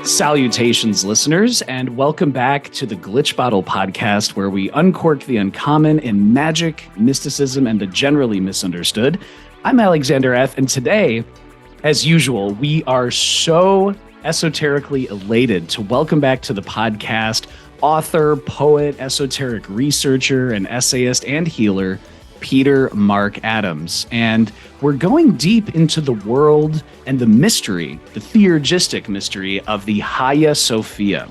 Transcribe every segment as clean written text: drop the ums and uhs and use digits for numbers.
Salutations, listeners, and welcome back to the Glitch Bottle podcast, where we uncork the uncommon in magic, mysticism, and the generally misunderstood. I'm Alexander F., and today, as usual, we are so esoterically elated to welcome back to the podcast author, poet, esoteric researcher, and essayist and healer, Peter Mark Adams. And we're going deep into the world and the mystery, the theurgistic mystery of the Hagia Sophia.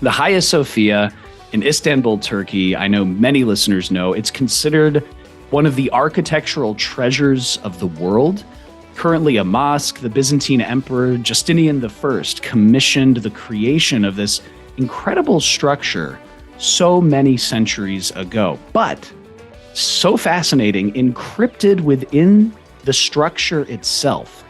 The Hagia Sophia in Istanbul, Turkey, I know many listeners know, it's considered one of the architectural treasures of the world. Currently a mosque, the Byzantine Emperor Justinian I commissioned the creation of this incredible structure so many centuries ago. But so fascinating, encrypted within the structure itself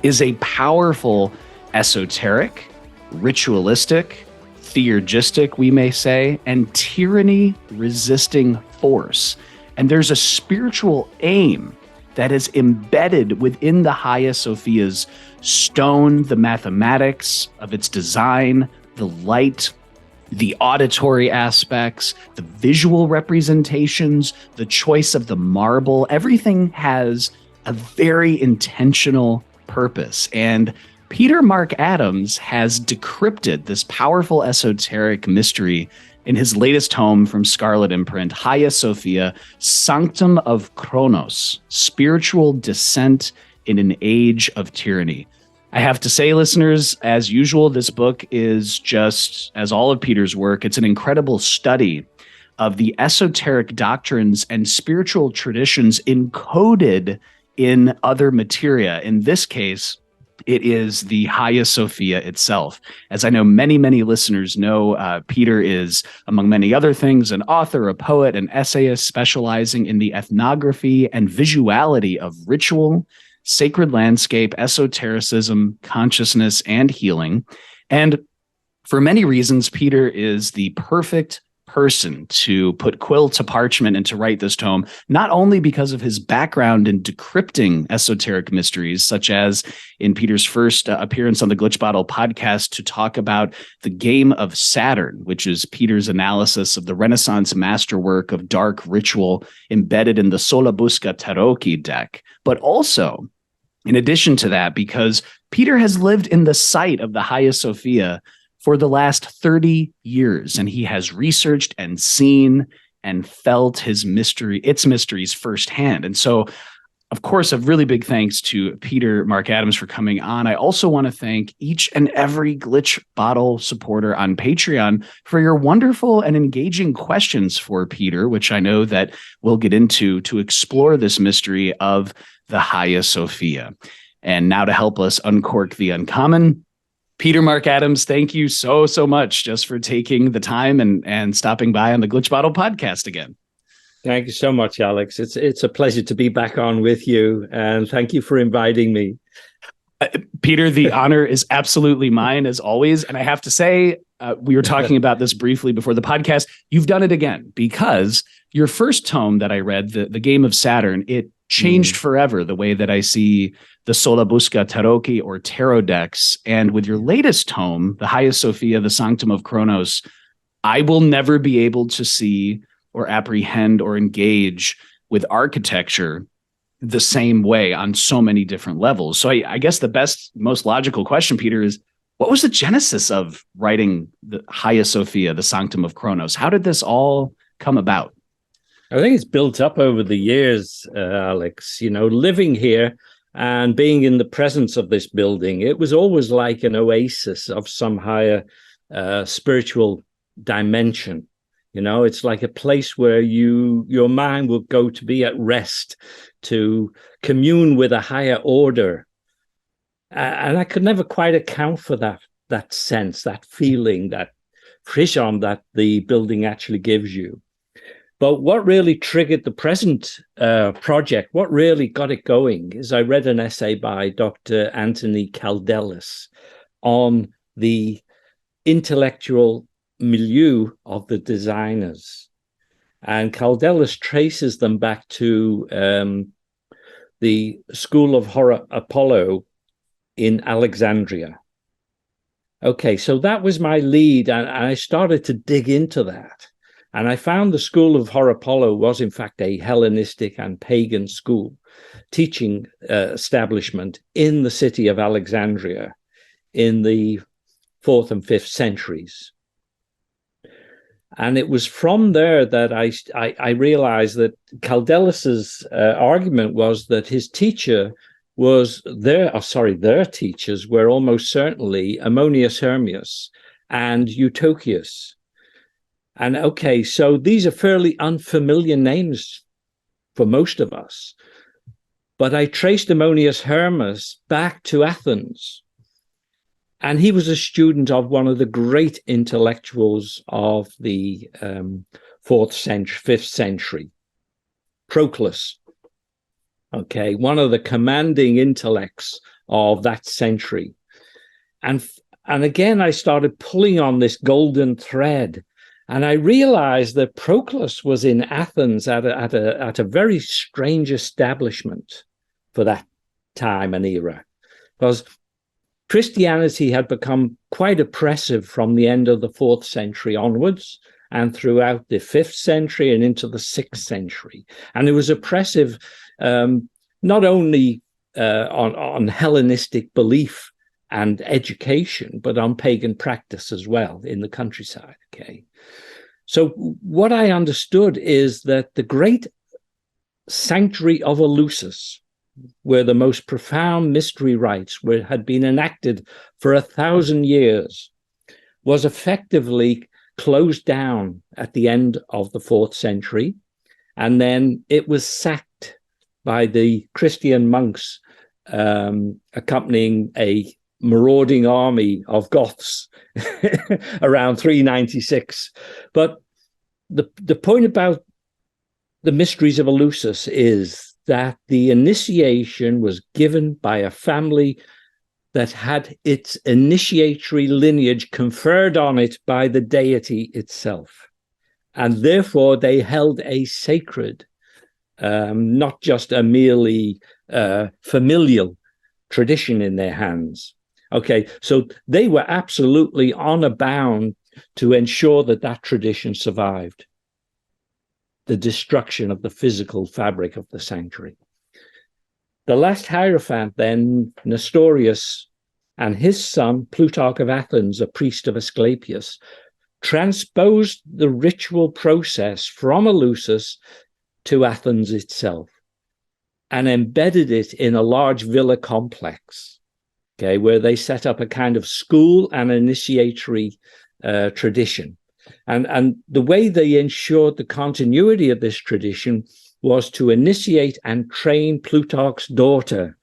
is a powerful esoteric, ritualistic, theurgistic, we may say, and tyranny-resisting force. And there's a spiritual aim that is embedded within the Hagia Sophia's stone, the mathematics of its design, the light, the auditory aspects, the visual representations, the choice of the marble. Everything has a very intentional purpose. And Peter Mark Adams has decrypted this powerful esoteric mystery in his latest tome from Scarlet Imprint, Hagia Sophia, Sanctum of Kronos, Spiritual Dissent in an Age of Tyranny. I have to say, listeners, as usual, this book is just, as all of Peter's work, it's an incredible study of the esoteric doctrines and spiritual traditions encoded in other materia. In this case, it is the Hagia Sophia itself. As I know many, many listeners know, Peter is, among many other things, an author, a poet, an essayist specializing in the ethnography and visuality of ritual, sacred landscape, esotericism, consciousness, and healing. And for many reasons, Peter is the perfect person to put quill to parchment and to write this tome, not only because of his background in decrypting esoteric mysteries, such as in Peter's first appearance on the Glitch Bottle podcast to talk about the game of Saturn, which is Peter's analysis of the Renaissance masterwork of dark ritual embedded in the Solabusca Tarocchi deck, but also, in addition to that, because Peter has lived in the site of the Hagia Sophia for the last 30 years, and he has researched and seen and felt its mysteries firsthand. And so, of course, a really big thanks to Peter Mark Adams for coming on. I also want to thank each and every Glitch Bottle supporter on Patreon for your wonderful and engaging questions for Peter, which I know that we'll get into to explore this mystery of the Hagia Sophia. And now to help us uncork the uncommon, Peter Mark Adams, thank you so much just for taking the time and stopping by on the Glitch Bottle podcast again. Thank you so much, Alex. It's a pleasure to be back on with you, and thank you for inviting me. Peter, the honor is absolutely mine, as always. And I have to say, we were talking about this briefly before the podcast. You've done it again, because your first tome that I read, the Game of Saturn, it changed forever the way that I see the Solabusca Tarocchi or tarot decks. And with your latest tome, the Hagia Sophia, the Sanctum of Kronos, I will never be able to see or apprehend or engage with architecture the same way on so many different levels. So I guess the most logical question, Peter, is what was the genesis of writing the Hagia Sophia, the Sanctum of Kronos? How did this all come about? I think it's built up over the years, Alex. You know, living here and being in the presence of this building, it was always like an oasis of some higher spiritual dimension. You know, it's like a place where your mind will go to be at rest, to commune with a higher order. And I could never quite account for that sense, that feeling, that frisson that the building actually gives you. But what really triggered the present project, what really got it going, is I read an essay by Dr. Anthony Caldelis on the intellectual milieu of the designers. And Caldelis traces them back to the School of Horror Apollo in Alexandria. Okay, so that was my lead, and I started to dig into that. And I found the school of Horapollo was, in fact, a Hellenistic and pagan school, teaching establishment in the city of Alexandria in the 4th and 5th centuries. And it was from there that I realized that Caldelus's argument was that his teacher was their teachers were almost certainly Ammonius Hermias and Eutychius. And okay, so these are fairly unfamiliar names for most of us. But I traced Ammonius Hermias back to Athens. And he was a student of one of the great intellectuals of the 4th century, 5th century, Proclus. Okay, one of the commanding intellects of that century. And again, I started pulling on this golden thread. And I realized that Proclus was in Athens at a very strange establishment for that time and era, because Christianity had become quite oppressive from the end of the 4th century onwards and throughout the 5th century and into the 6th century. And it was oppressive not only on Hellenistic belief and education, but on pagan practice as well in the countryside. Okay. So what I understood is that the great sanctuary of Eleusis, where the most profound mystery rites had been enacted for 1,000 years, was effectively closed down at the end of the 4th century. And then it was sacked by the Christian monks accompanying a marauding army of Goths around 396. But the point about the mysteries of Eleusis is that the initiation was given by a family that had its initiatory lineage conferred on it by the deity itself. And therefore they held a sacred, not just a merely familial tradition in their hands. Okay, so they were absolutely honor bound to ensure that that tradition survived the destruction of the physical fabric of the sanctuary. The last Hierophant then, Nestorius, and his son, Plutarch of Athens, a priest of Asclepius, transposed the ritual process from Eleusis to Athens itself and embedded it in a large villa complex, okay, where they set up a kind of school and initiatory tradition. And the way they ensured the continuity of this tradition was to initiate and train Plutarch's daughter,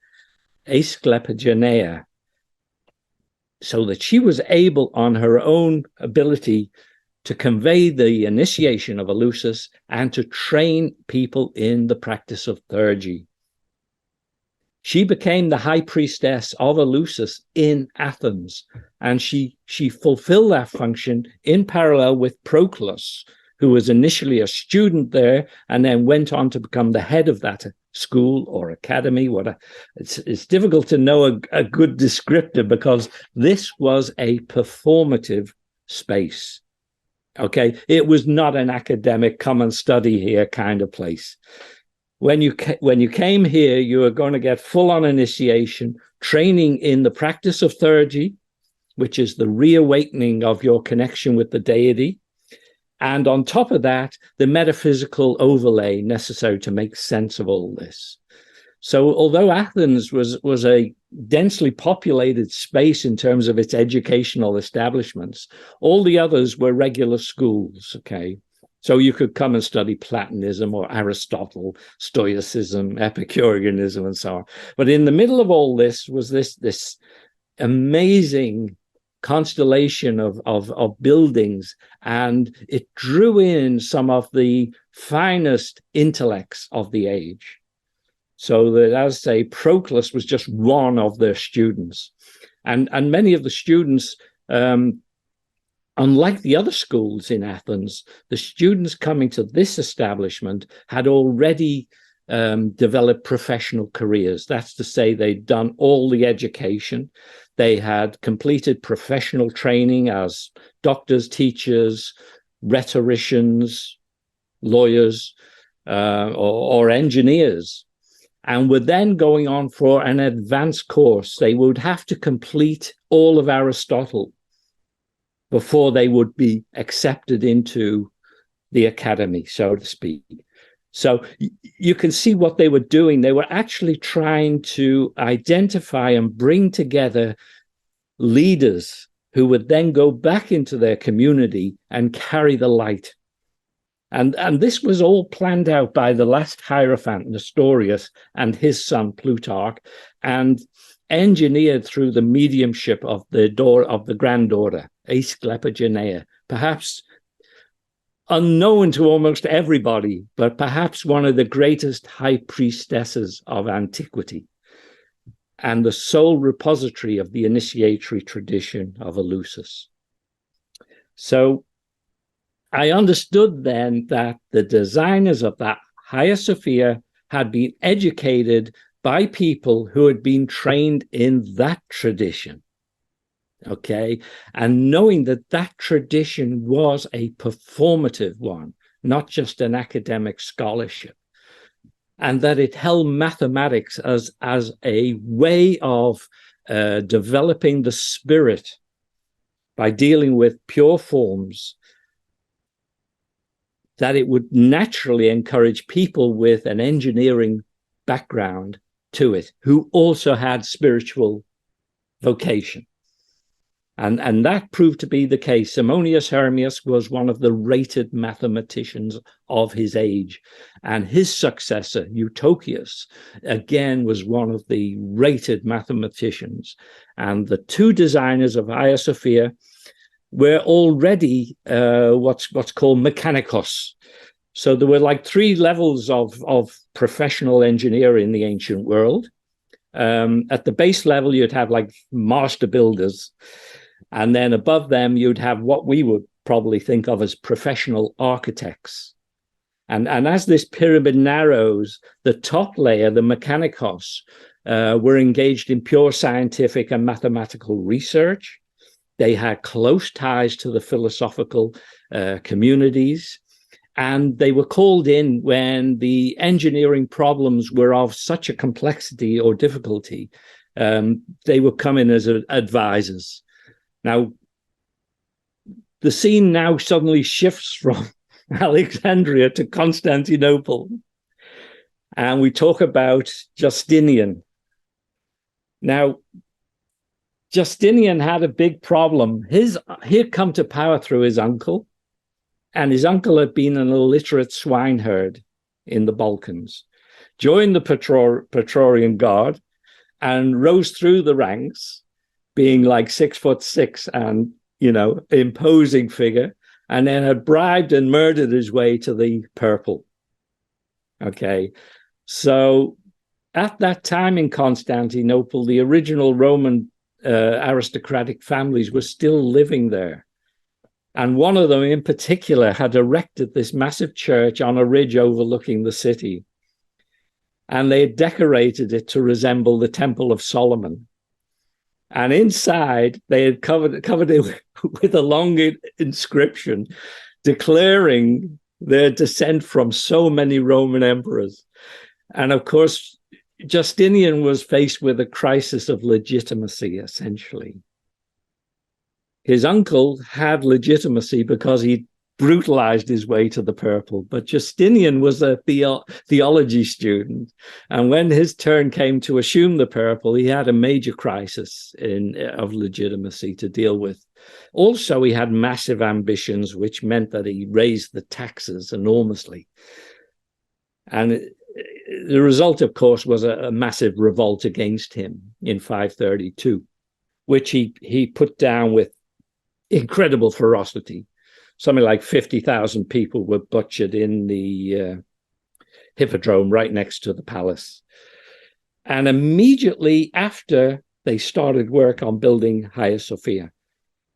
Asclepigenea, so that she was able on her own ability to convey the initiation of Eleusis and to train people in the practice of theurgy. She became the high priestess of Eleusis in Athens, and she fulfilled that function in parallel with Proclus, who was initially a student there and then went on to become the head of that school or academy. It's difficult to know a good descriptor, because this was a performative space. Okay, it was not an academic come and study here kind of place. When you came here, you were going to get full-on initiation, training in the practice of theurgy, which is the reawakening of your connection with the deity. And on top of that, the metaphysical overlay necessary to make sense of all this. So although Athens was a densely populated space in terms of its educational establishments, all the others were regular schools, okay? So you could come and study Platonism or Aristotle, Stoicism, Epicureanism, and so on. But in the middle of all this was this amazing constellation of buildings, and it drew in some of the finest intellects of the age. So that, as I say, Proclus was just one of their students. And many of the students, unlike the other schools in Athens, the students coming to this establishment had already develop professional careers. That's to say, they'd done all the education. They had completed professional training as doctors, teachers, rhetoricians, lawyers, or engineers, and were then going on for an advanced course. They would have to complete all of Aristotle before they would be accepted into the academy, so to speak. So you can see what they were doing. They were actually trying to identify and bring together leaders who would then go back into their community and carry the light. And this was all planned out by the last Hierophant, Nestorius, and his son Plutarch, and engineered through the mediumship of the granddaughter, Asclepigenea, perhaps unknown to almost everybody, but perhaps one of the greatest high priestesses of antiquity, and the sole repository of the initiatory tradition of Eleusis. So I understood then that the designers of that Hagia Sophia had been educated by people who had been trained in that tradition. Okay, and knowing that that tradition was a performative one, not just an academic scholarship, and that it held mathematics as a way of developing the spirit by dealing with pure forms, that it would naturally encourage people with an engineering background to it, who also had spiritual vocation. And that proved to be the case. Simonius Hermias was one of the rated mathematicians of his age. And his successor, Eutychius, again, was one of the rated mathematicians. And the two designers of Hagia Sophia were already what's called mechanikos. So there were like three levels of professional engineer in the ancient world. At the base level, you'd have like master builders. And then above them, you'd have what we would probably think of as professional architects. And as this pyramid narrows, the top layer, the mechanikos, were engaged in pure scientific and mathematical research. They had close ties to the philosophical communities. And they were called in when the engineering problems were of such a complexity or difficulty. They would come in as advisors. Now, the scene now suddenly shifts from Alexandria to Constantinople, and we talk about Justinian. Now, Justinian had a big problem. He had come to power through his uncle, and his uncle had been an illiterate swineherd in the Balkans, joined the Praetorian Guard, and rose through the ranks, being like 6'6" and, imposing figure, and then had bribed and murdered his way to the purple. Okay. So at that time in Constantinople, the original Roman aristocratic families were still living there. And one of them in particular had erected this massive church on a ridge overlooking the city. And they had decorated it to resemble the Temple of Solomon. And inside, they had covered it with a long inscription declaring their descent from so many Roman emperors. And of course, Justinian was faced with a crisis of legitimacy, essentially. His uncle had legitimacy because he brutalized his way to the purple, but Justinian was a theology student, and when his turn came to assume the purple, he had a major crisis of legitimacy to deal with. Also, he had massive ambitions, which meant that he raised the taxes enormously, and the result, of course, was a massive revolt against him in 532, which he put down with incredible ferocity. Something like 50,000 people were butchered in the hippodrome right next to the palace. And immediately after, they started work on building Hagia Sophia.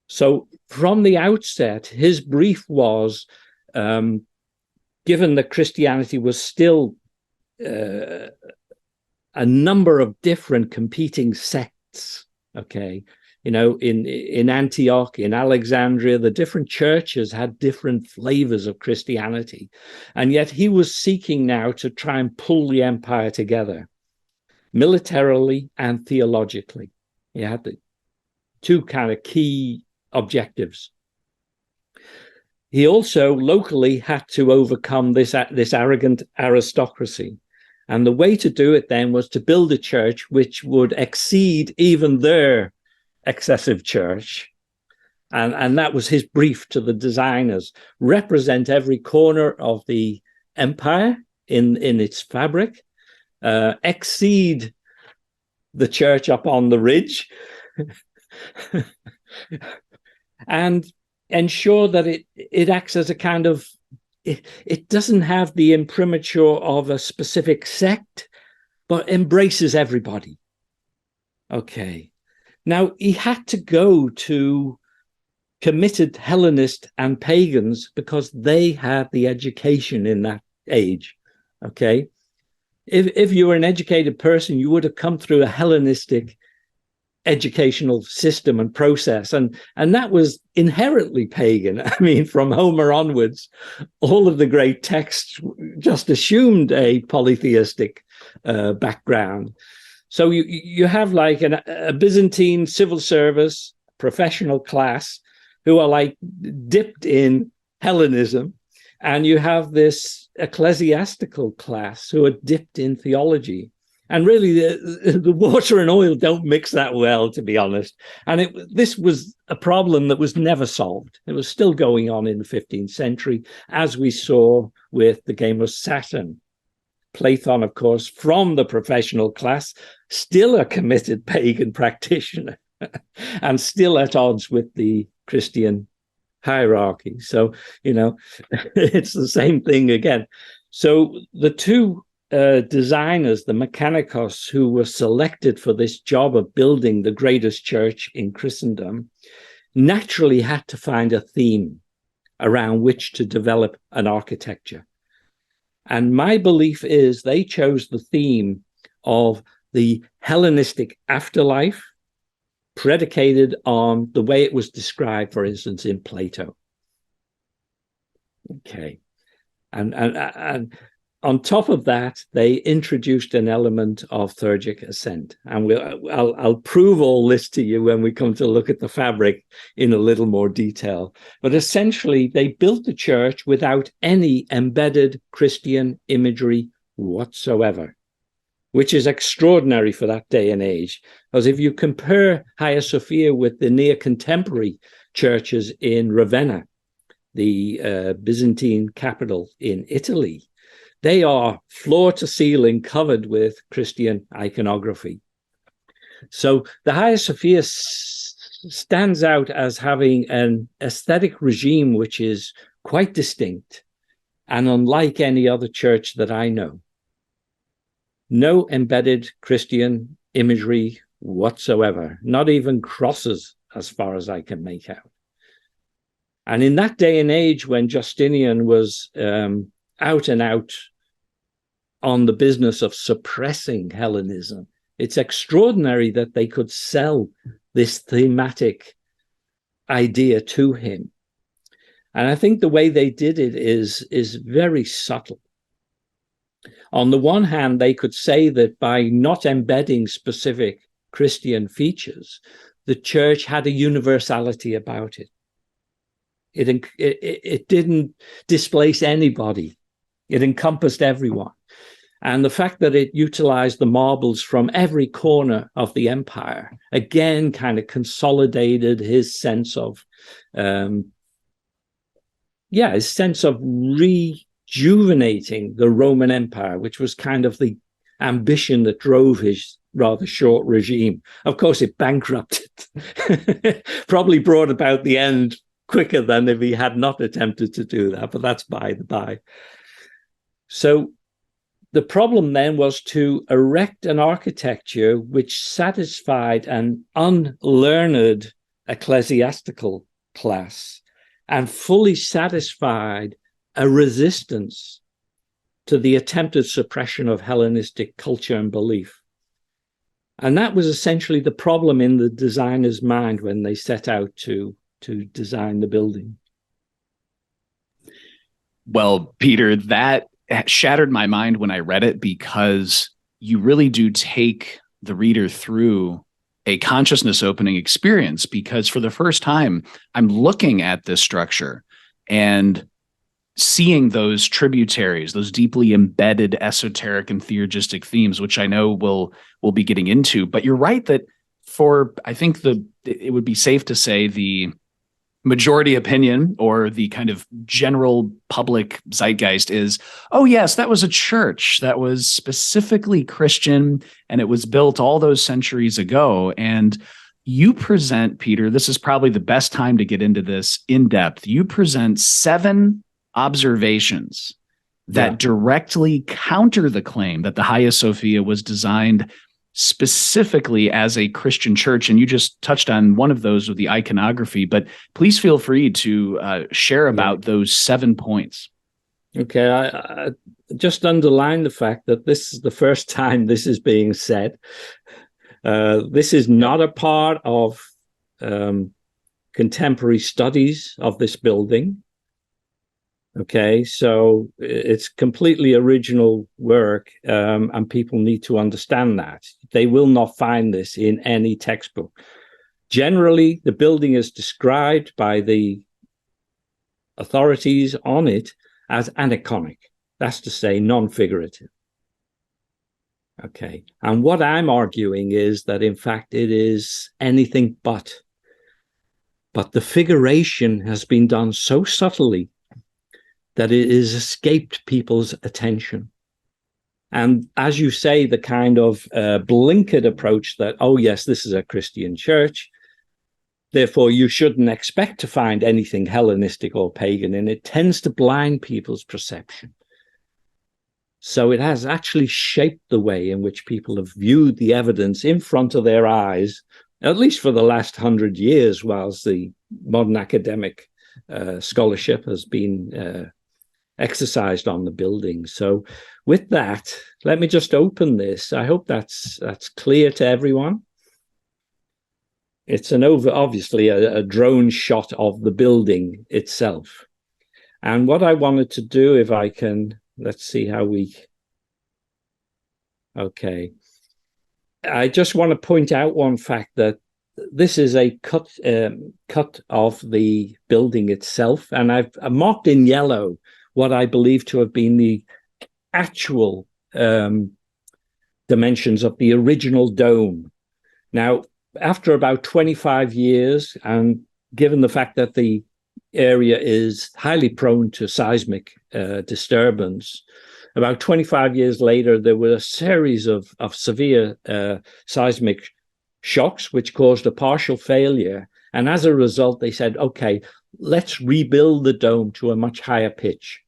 So from the outset, his brief was, given that Christianity was still a number of different competing sects. Okay, in Antioch, in Alexandria, the different churches had different flavors of Christianity, and yet he was seeking now to try and pull the empire together, militarily and theologically. He had the two kind of key objectives. He also locally had to overcome this arrogant aristocracy. And the way to do it then was to build a church which would exceed even their excessive church. And that was his brief to the designers: represent every corner of the empire in its fabric, exceed the church up on the ridge, and ensure that it acts as a kind of, it doesn't have the imprimatur of a specific sect, but embraces everybody. Okay. Now, he had to go to committed Hellenists and pagans because they had the education in that age. Okay. If you were an educated person, you would have come through a Hellenistic educational system and process, and that was inherently pagan. I mean, from Homer onwards, all of the great texts just assumed a polytheistic background. So you have like a Byzantine civil service professional class who are like dipped in Hellenism, and you have this ecclesiastical class who are dipped in theology. And really, the water and oil don't mix that well, to be honest. And this was a problem that was never solved. It was still going on in the 15th century, as we saw with the game of Saturn. Platon, of course, from the professional class, still a committed pagan practitioner and still at odds with the Christian hierarchy. So, it's the same thing again. So the two designers, the mechanicos, who were selected for this job of building the greatest church in Christendom, naturally had to find a theme around which to develop an architecture. And my belief is they chose the theme of the Hellenistic afterlife, predicated on the way it was described, for instance, in Plato. Okay. And on top of that, they introduced an element of theurgic ascent. And I'll prove all this to you when we come to look at the fabric in a little more detail. But essentially, they built the church without any embedded Christian imagery whatsoever, which is extraordinary for that day and age. Because if you compare Hagia Sophia with the near contemporary churches in Ravenna, the Byzantine capital in Italy, they are floor to ceiling covered with Christian iconography. So the Hagia Sophia stands out as having an aesthetic regime which is quite distinct and unlike any other church that I know. No embedded Christian imagery whatsoever, not even crosses as far as I can make out. And in that day and age when Justinian was out and out on the business of suppressing Hellenism, it's extraordinary that they could sell this thematic idea to him. And I think the way they did it is very subtle. On the one hand, they could say that by not embedding specific Christian features, the church had a universality about it. It didn't displace anybody. It encompassed everyone. And the fact that it utilized the marbles from every corner of the empire, again, kind of consolidated his sense of, rejuvenating the Roman Empire, which was kind of the ambition that drove his rather short regime. Of course, it bankrupted, probably brought about the end quicker than if he had not attempted to do that, but that's by the by. So the problem then was to erect an architecture which satisfied an unlearned ecclesiastical class and fully satisfied a resistance to the attempted suppression of Hellenistic culture and belief. And that was essentially the problem in the designer's mind when they set out to design the building. Well, Peter, that shattered my mind when I read it, because you really do take the reader through a consciousness opening experience, because for the first time, I'm looking at this structure and seeing those tributaries, those deeply embedded esoteric and theurgistic themes, which I know we'll be getting into. But you're right that I think it would be safe to say the majority opinion, or the kind of general public zeitgeist, is, oh yes, that was a church that was specifically Christian, and it was built all those centuries ago. And you present, Peter, this is probably the best time to get into this in depth. You present 7 observations that directly counter the claim that the Hagia Sophia was designed specifically as a Christian church. And you just touched on one of those with the iconography, but please feel free to share about those 7 points. Okay, I just underline the fact that this is the first time this is being said. This is not a part of contemporary studies of this building. Okay, so it's completely original work, and people need to understand that. They will not find this in any textbook. Generally, the building is described by the authorities on it as aniconic. That's to say, non-figurative. Okay, and what I'm arguing is that, in fact, it is anything but. But the figuration has been done so subtly that it has escaped people's attention. And as you say, the kind of blinkered approach that, oh yes, this is a Christian church, therefore you shouldn't expect to find anything Hellenistic or pagan in it, tends to blind people's perception. So it has actually shaped the way in which people have viewed the evidence in front of their eyes, at least for the last 100 years, whilst the modern academic scholarship has been exercised on the building. So with that, let me just open this. I hope that's clear to everyone. It's obviously a drone shot of the building itself. And what I wanted to do, if I can, let's see how okay. I just want to point out one fact, that this is a cut of the building itself. And I've marked in yellow what I believe to have been the actual dimensions of the original dome. Now, after about 25 years, and given the fact that the area is highly prone to seismic disturbance, about 25 years later, there were a series of severe seismic shocks, which caused a partial failure. And as a result, they said, okay, let's rebuild the dome to a much higher pitch.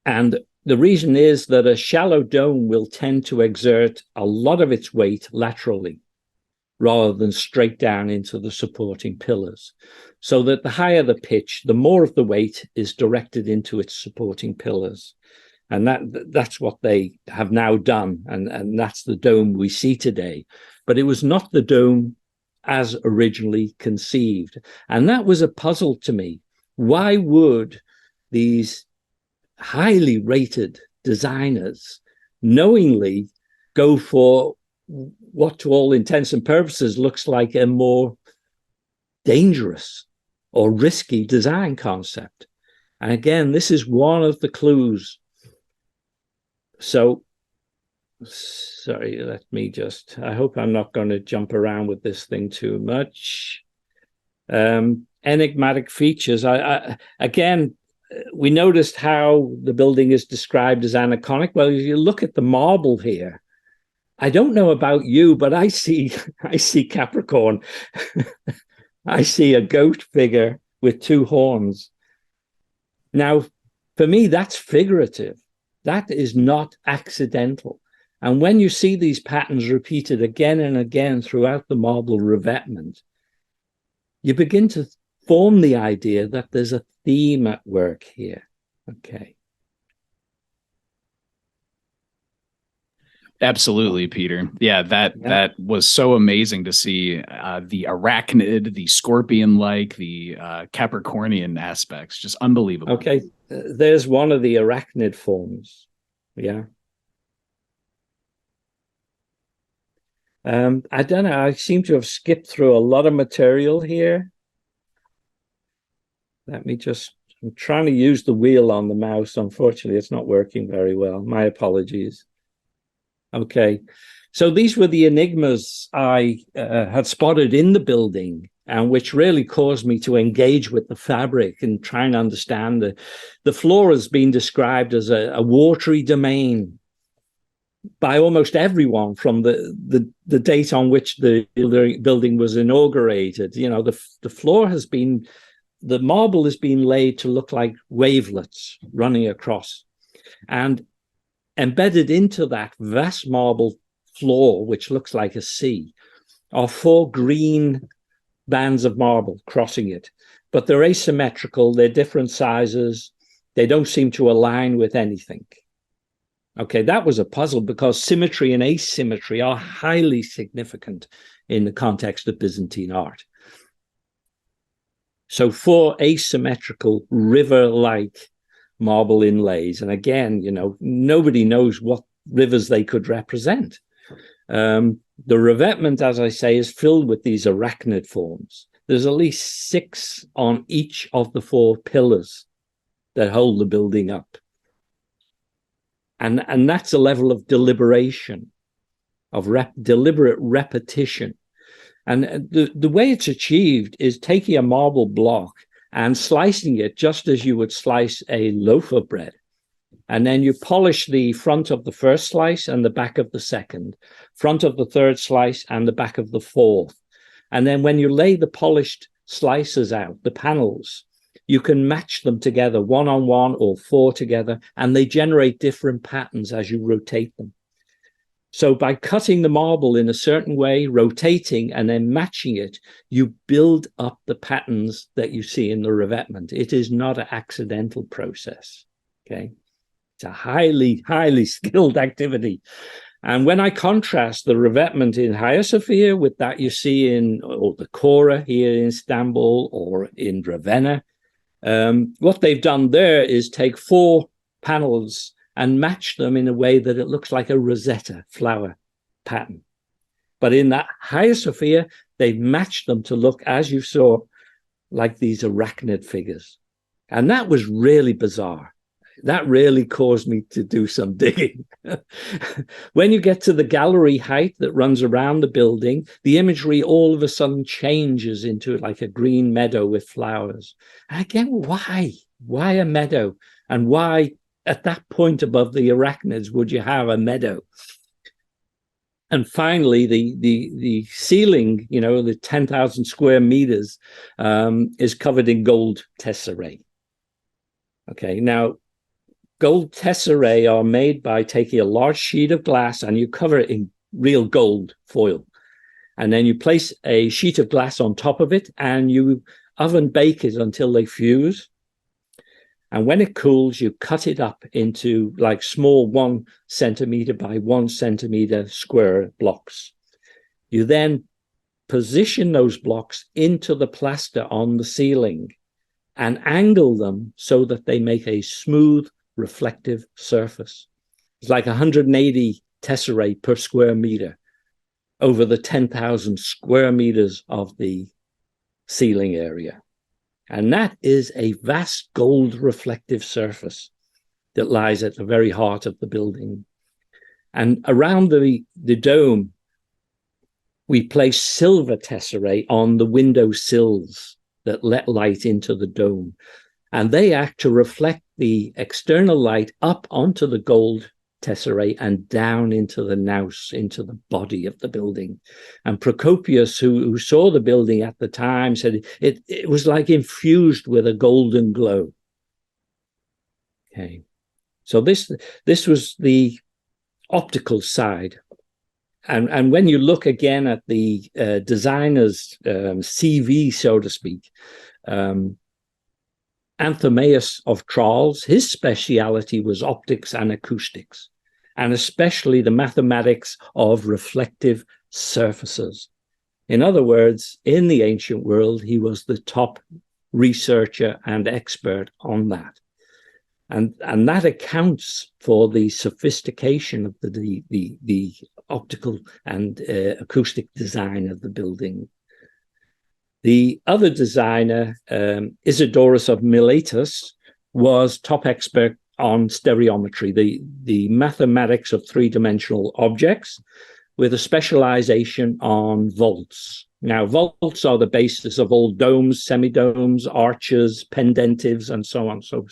And the reason is that a shallow dome will tend to exert a lot of its weight laterally, rather than straight down into the supporting pillars. So that the higher the pitch, the more of the weight is directed into its supporting pillars. And that's what they have now done. And that's the dome we see today. But it was not the dome as originally conceived. And that was a puzzle to me. Why would these highly rated designers knowingly go for what, to all intents and purposes, looks like a more dangerous or risky design concept? And again, this is one of the clues. So, sorry, let me just, I hope I'm not going to jump around with this thing too much. Enigmatic features. Again, we noticed how the building is described as aniconic. Well, if you look at the marble here, I don't know about you, but I see Capricorn. I see a goat figure with 2 horns. Now, for me, that's figurative. That is not accidental. And when you see these patterns repeated again and again throughout the marble revetment, you begin to form the idea that there's a theme at work here. Okay. Absolutely, Peter. Yeah, that was so amazing to see the arachnid, the scorpion-like, the Capricornian aspects. Just unbelievable. Okay, there's one of the arachnid forms. Yeah. I don't know. I seem to have skipped through a lot of material here. Let me just, I'm trying to use the wheel on the mouse. Unfortunately, it's not working very well. My apologies. Okay. So these were the enigmas I had spotted in the building, and which really caused me to engage with the fabric and try and understand. The floor has been described as a watery domain by almost everyone from the date on which the building was inaugurated. You know, the floor has been, the marble has been laid to look like wavelets running across. And embedded into that vast marble floor, which looks like a sea, are 4 green bands of marble crossing it. But they're asymmetrical, they're different sizes, they don't seem to align with anything. Okay, that was a puzzle because symmetry and asymmetry are highly significant in the context of Byzantine art. So 4 asymmetrical river-like marble inlays. And again, you know, nobody knows what rivers they could represent. The revetment, as I say, is filled with these arachnid forms. There's at least 6 on each of the 4 pillars that hold the building up. And that's a level of deliberation, of deliberate repetition. And the way it's achieved is taking a marble block and slicing it just as you would slice a loaf of bread. And then you polish the front of the first slice and the back of the second, front of the third slice and the back of the fourth. And then when you lay the polished slices out, the panels, you can match them together, 1 on 1 or 4 together, and they generate different patterns as you rotate them. So by cutting the marble in a certain way, rotating and then matching it, you build up the patterns that you see in the revetment. It is not an accidental process, okay? It's a highly, highly skilled activity. And when I contrast the revetment in Hagia Sophia with that you see in or the Kora here in Istanbul or in Ravenna, what they've done there is take 4 panels and match them in a way that it looks like a Rosetta flower pattern. But in that Hagia Sophia, they've matched them to look, as you saw, like these arachnid figures. And that was really bizarre. That really caused me to do some digging. When you get to the gallery height that runs around the building, the imagery all of a sudden changes into like a green meadow with flowers. And again, why? Why a meadow? And why at that point above the arachnids would you have a meadow? And finally, the ceiling, you know, the 10,000 square meters is covered in gold tesserae. Okay, now gold tesserae are made by taking a large sheet of glass and you cover it in real gold foil. And then you place a sheet of glass on top of it and you oven bake it until they fuse. And when it cools, you cut it up into like small 1 centimeter by 1 centimeter square blocks. You then position those blocks into the plaster on the ceiling and angle them so that they make a smooth, reflective surface. It's like 180 tesserae per square meter over the 10,000 square meters of the ceiling area. And that is a vast gold reflective surface that lies at the very heart of the building. And around the dome, we place silver tesserae on the window sills that let light into the dome. And they act to reflect the external light up onto the gold tesserae and down into the naus, into the body of the building. And Procopius, who saw the building at the time, said it was like infused with a golden glow. Okay, so this was the optical side. And when you look again at the designer's CV, so to speak, Anthemius of Tralles, his speciality was optics and acoustics. and especially the mathematics of reflective surfaces. In other words, in the ancient world, he was the top researcher and expert on that. And that accounts for the sophistication of the optical and acoustic design of the building. The other designer, Isidorus of Miletus, was top expert on stereometry, the mathematics of three-dimensional objects, with a specialization on volts. Now, volts are the basis of all domes, semidomes, arches, pendentives, and so on. So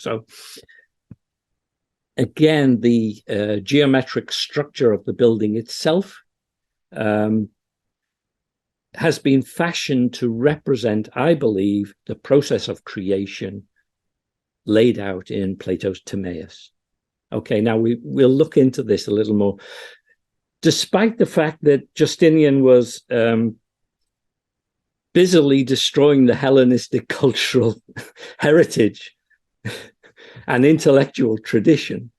again, the geometric structure of the building itself has been fashioned to represent, I believe, the process of creation laid out in Plato's Timaeus. Okay, now we'll look into this a little more. Despite the fact that Justinian was busily destroying the Hellenistic cultural heritage and intellectual tradition,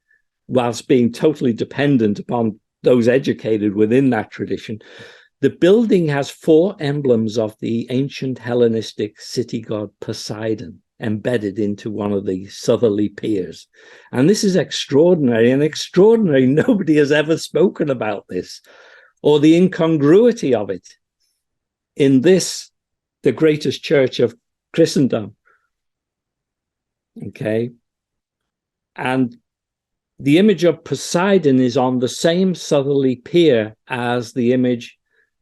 whilst being totally dependent upon those educated within that tradition, the building has 4 emblems of the ancient Hellenistic city god Poseidon embedded into one of the southerly piers. And this is extraordinary, and extraordinary. Nobody has ever spoken about this, or the incongruity of it in this, the greatest church of Christendom. Okay. And the image of Poseidon is on the same southerly pier as the image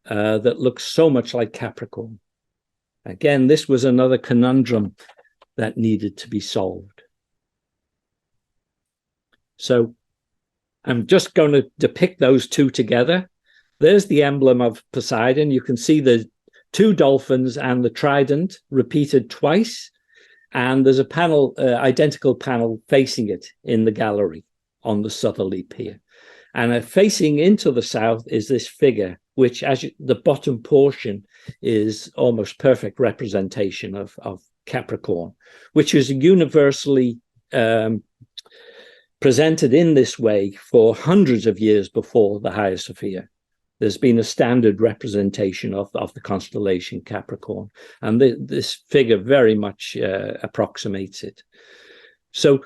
that looks so much like Capricorn. Again, this was another conundrum that needed to be solved. So I'm just going to depict those two together. There's the emblem of Poseidon. You can see the 2 dolphins and the trident repeated twice. And there's a panel, identical panel facing it in the gallery on the southerly pier. And facing into the south is this figure, which the bottom portion is almost perfect representation of Capricorn, which is universally presented in this way for hundreds of years before the Hagia Sophia. There's been a standard representation of the constellation Capricorn, and this figure very much approximates it. So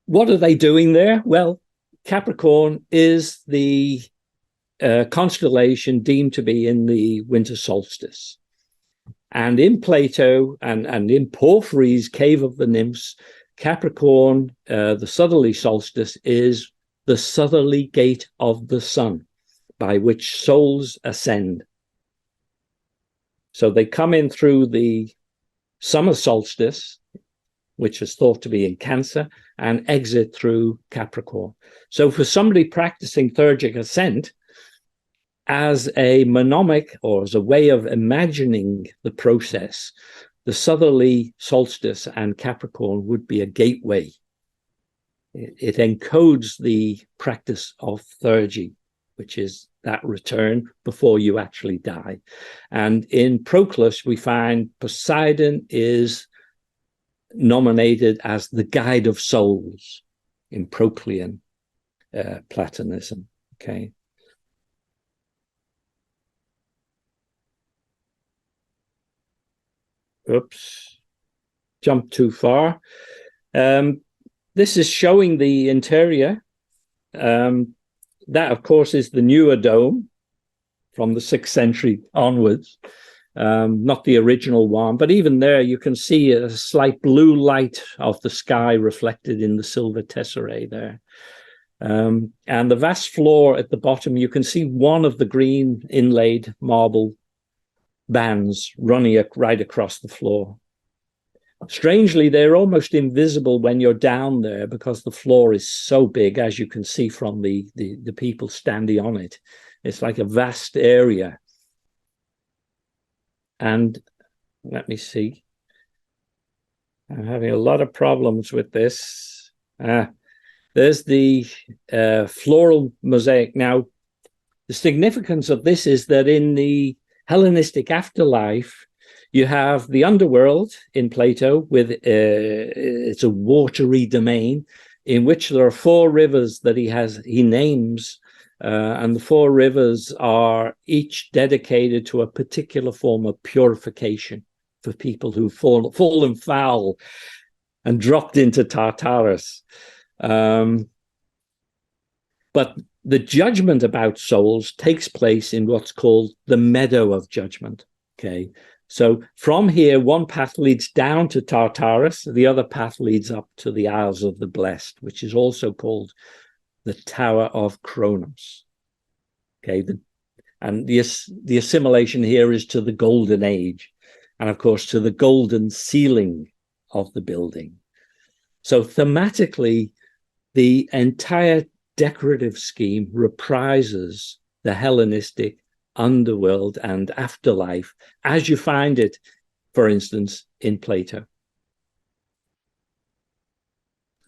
what are they doing there? Well, Capricorn is the constellation deemed to be in the winter solstice. And in Plato and in Porphyry's Cave of the Nymphs, Capricorn, the southerly solstice, is the southerly gate of the sun by which souls ascend. So they come in through the summer solstice, which is thought to be in Cancer, and exit through Capricorn. So for somebody practicing theurgic ascent, as a mnemonic or as a way of imagining the process, the southerly solstice and Capricorn would be a gateway. It encodes the practice of theurgy, which is that return before you actually die. And in Proclus, we find Poseidon is nominated as the guide of souls in Proclean Platonism. Okay. Oops, jumped too far. This is showing the interior. That, of course, is the newer dome from the 6th century onwards, not the original one. But even there, you can see a slight blue light of the sky reflected in the silver tesserae there. And the vast floor at the bottom, you can see one of the green inlaid marble bands running right across the floor. Strangely, they're almost invisible when you're down there because the floor is so big, as you can see from the people standing on it. It's like a vast area. And let me see. I'm having a lot of problems with this. There's the floral mosaic. Now, the significance of this is that in the Hellenistic afterlife, you have the underworld in Plato with it's a watery domain, in which there are 4 rivers that he names, and the 4 rivers are each dedicated to a particular form of purification for people who've fallen foul and dropped into Tartarus. But the judgment about souls takes place in what's called the Meadow of Judgment. Okay, so from here, one path leads down to Tartarus, the other path leads up to the Isles of the Blessed, which is also called the Tower of Kronos. Okay, the assimilation here is to the Golden Age, and of course to the golden ceiling of the building. So thematically, the entire decorative scheme reprises the Hellenistic underworld and afterlife as you find it, for instance, in Plato.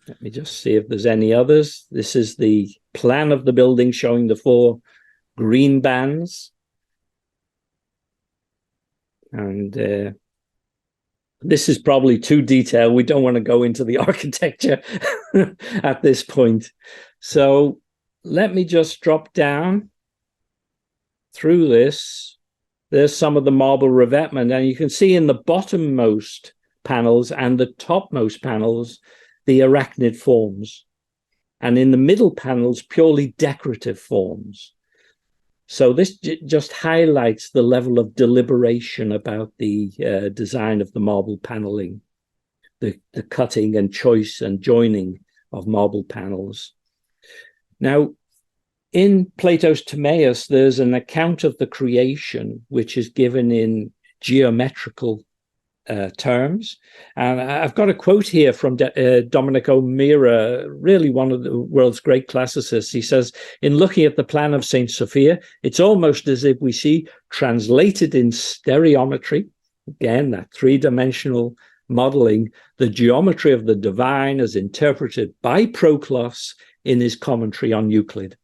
Let me just see if there's any others. This is the plan of the building showing the 4 green bands. And this is probably too detailed. We don't want to go into the architecture at this point. So let me just drop down through this. There's some of the marble revetment, and you can see in the bottommost panels and the topmost panels the arachnid forms, and in the middle panels purely decorative forms. So this just highlights the level of deliberation about the design of the marble paneling, the cutting and choice and joining of marble panels. Now, in Plato's Timaeus, there's an account of the creation, which is given in geometrical terms. And I've got a quote here from Domenico Mira, really one of the world's great classicists. He says, in looking at the plan of St. Sophia, it's almost as if we see translated in stereometry, again, that 3-dimensional modeling, the geometry of the divine as interpreted by Proclus in his commentary on Euclid.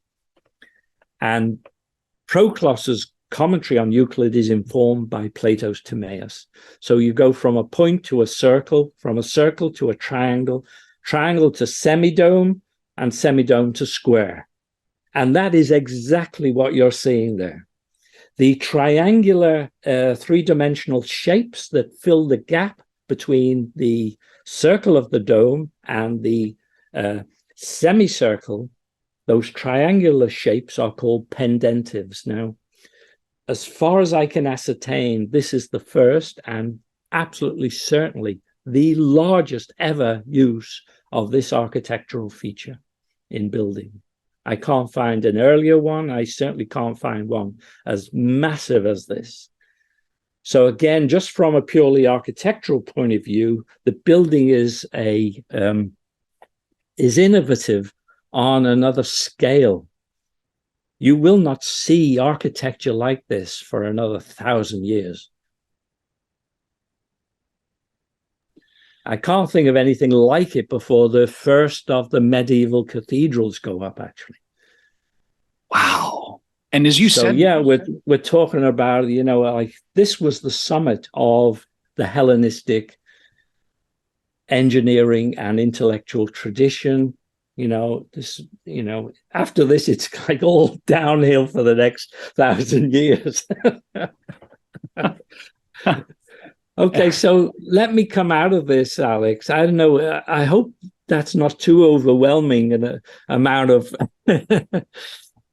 And Proclus's commentary on Euclid is informed by Plato's Timaeus. So you go from a point to a circle, from a circle to a triangle, triangle to semidome, and semidome to square. And that is exactly what you're seeing there. The triangular 3-dimensional shapes that fill the gap between the circle of the dome and the semicircle, those triangular shapes are called pendentives. Now, as far as I can ascertain, this is the first and absolutely certainly the largest ever use of this architectural feature in building. I can't find an earlier one. I certainly can't find one as massive as this. So again, just from a purely architectural point of view, the building is innovative on another scale. You will not see architecture like this for another 1,000 years. I can't think of anything like it before the first of the medieval cathedrals go up, actually. Wow. And as you said, yeah, we're talking about, like this was the summit of the Hellenistic engineering and intellectual tradition. After this, it's like all downhill for the next 1,000 years. Okay, so let me come out of this, Alex. I don't know. I hope that's not too overwhelming an amount of.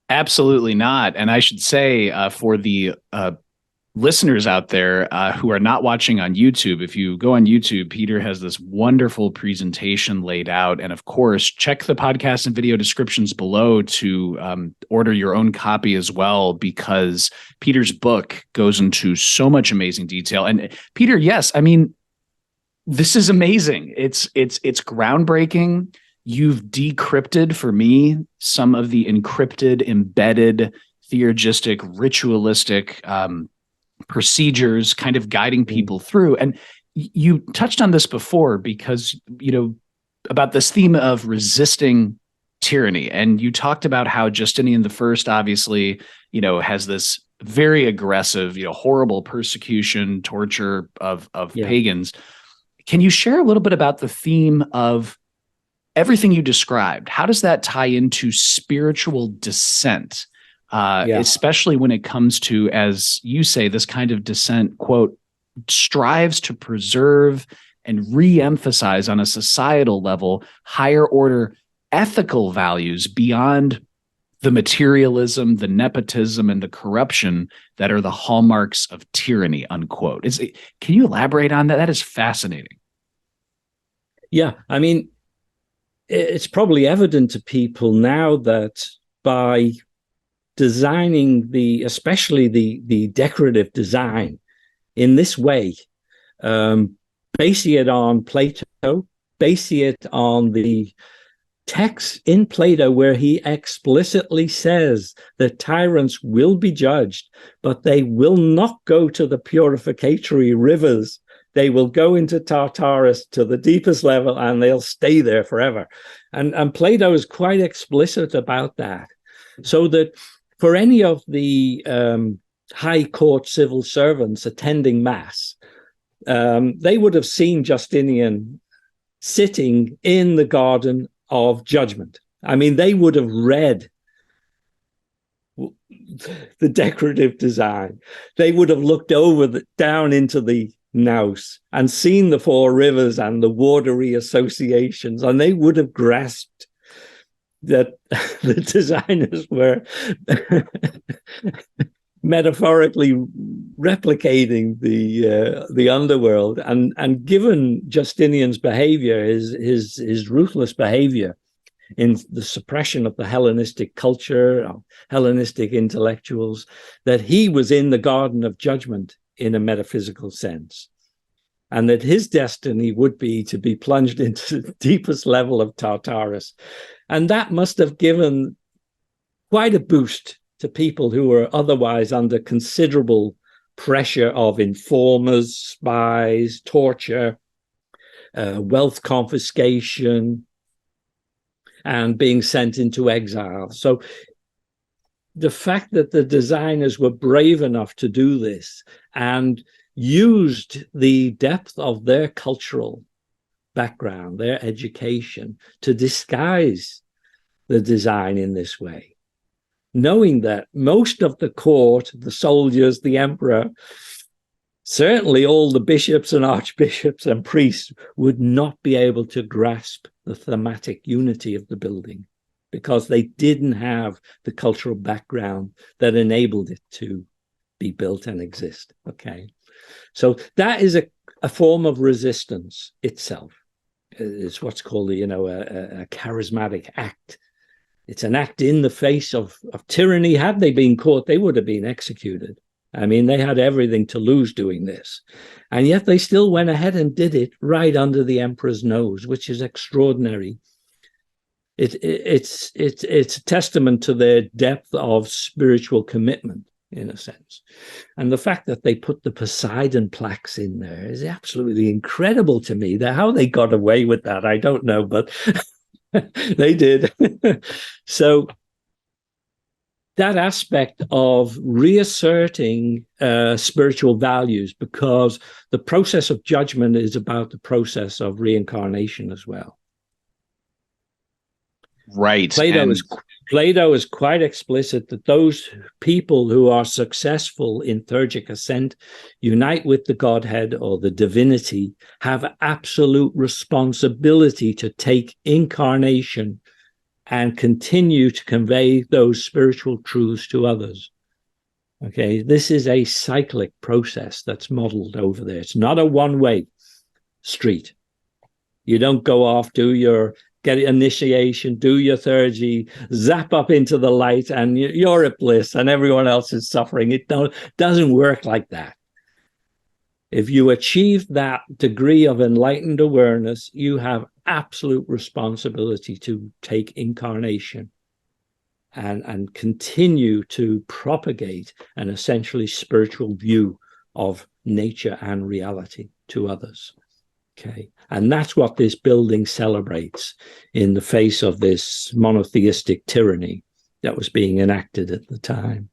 Absolutely not. And I should say for the listeners out there who are not watching on YouTube, if you go on YouTube, Peter has this wonderful presentation laid out. And of course, check the podcast and video descriptions below to order your own copy as well, because Peter's book goes into so much amazing detail. And Peter, yes, I mean, this is amazing. It's groundbreaking. You've decrypted for me some of the encrypted, embedded, theurgistic, ritualistic procedures, kind of guiding people through. And you touched on this before because, about this theme of resisting tyranny. And you talked about how Justinian I, obviously, has this very aggressive, horrible persecution, torture of pagans. Can you share a little bit about the theme of everything you described, how does that tie into spiritual dissent? Especially when it comes to, as you say, this kind of dissent, quote, strives to preserve and re-emphasize on a societal level higher order ethical values beyond the materialism, the nepotism, and the corruption that are the hallmarks of tyranny, unquote. Can you elaborate on that? That is fascinating. Yeah, I mean, it's probably evident to people now that by designing especially the decorative design in this way, basing it on Plato, basing it on the text in Plato where he explicitly says that tyrants will be judged, but they will not go to the purificatory rivers. They will go into Tartarus to the deepest level and they'll stay there forever. And Plato is quite explicit about that. So that for any of the high court civil servants attending mass, they would have seen Justinian sitting in the garden of judgment. I mean, they would have read the decorative design. They would have looked over down into the Naus and seen the four rivers and the watery associations, and they would have grasped that the designers were metaphorically replicating the underworld, and given Justinian's behavior, his ruthless behavior in the suppression of the Hellenistic culture, Hellenistic intellectuals, that he was in the garden of judgment in a metaphysical sense, and that his destiny would be to be plunged into the deepest level of Tartarus. And that must have given quite a boost to people who were otherwise under considerable pressure of informers, spies, torture, wealth confiscation, and being sent into exile. So the fact that the designers were brave enough to do this and used the depth of their cultural background, their education, to disguise the design in this way, knowing that most of the court, the soldiers, the emperor, certainly all the bishops and archbishops and priests would not be able to grasp the thematic unity of the building because they didn't have the cultural background that enabled it to be built and exist. Okay. So that is a form of resistance itself. It's what's called a charismatic act. It's an act in the face of tyranny. Had they been caught, they would have been executed. I mean, they had everything to lose doing this. And yet they still went ahead and did it right under the emperor's nose, which is extraordinary. It's a testament to their depth of spiritual commitment, in a sense. And the fact that they put the Poseidon plaques in there is absolutely incredible to me. How they got away with that, I don't know, but they did. So that aspect of reasserting spiritual values, because the process of judgment is about the process of reincarnation as well. Right. Plato is quite explicit that those people who are successful in theurgic ascent, unite with the Godhead or the divinity, have absolute responsibility to take incarnation and continue to convey those spiritual truths to others. Okay, this is a cyclic process that's modeled over there. It's not a one-way street. You don't go off, get initiation, do your theurgy, zap up into the light, and you're at bliss, and everyone else is suffering. It doesn't work like that. If you achieve that degree of enlightened awareness, you have absolute responsibility to take incarnation and continue to propagate an essentially spiritual view of nature and reality to others. Okay, and that's what this building celebrates in the face of this monotheistic tyranny that was being enacted at the time.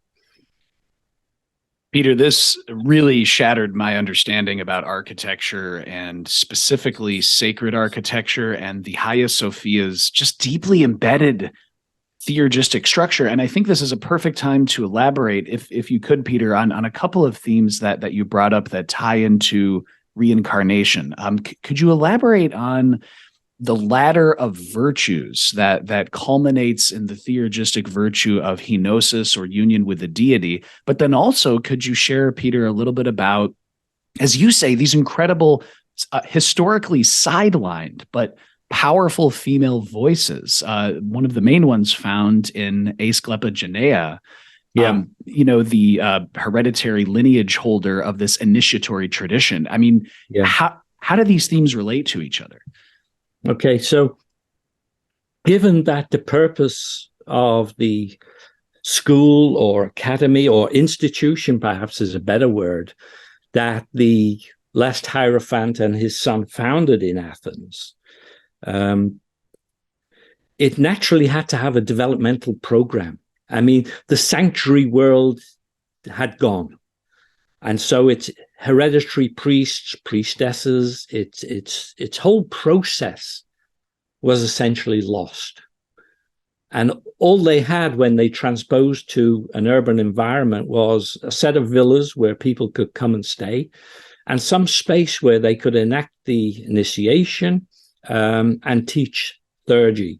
Peter, this really shattered my understanding about architecture and specifically sacred architecture and the Hagia Sophia's just deeply embedded theurgistic structure. And I think this is a perfect time to elaborate, if you could, Peter, on a couple of themes that you brought up that tie into reincarnation. Could you elaborate on the ladder of virtues that culminates in the theurgistic virtue of henosis or union with the deity? But then also, could you share, Peter, a little bit about, as you say, these incredible, historically sidelined, but powerful female voices? One of the main ones found in Asclepigenea, the hereditary lineage holder of this initiatory tradition. I mean, how do these themes relate to each other? Okay, so given that the purpose of the school or academy or institution, perhaps is a better word, that the last Hierophant and his son founded in Athens, it naturally had to have a developmental program. I mean, the sanctuary world had gone. And so its hereditary priests, priestesses, its whole process was essentially lost. And all they had when they transposed to an urban environment was a set of villas where people could come and stay, and some space where they could enact the initiation and teach theurgy.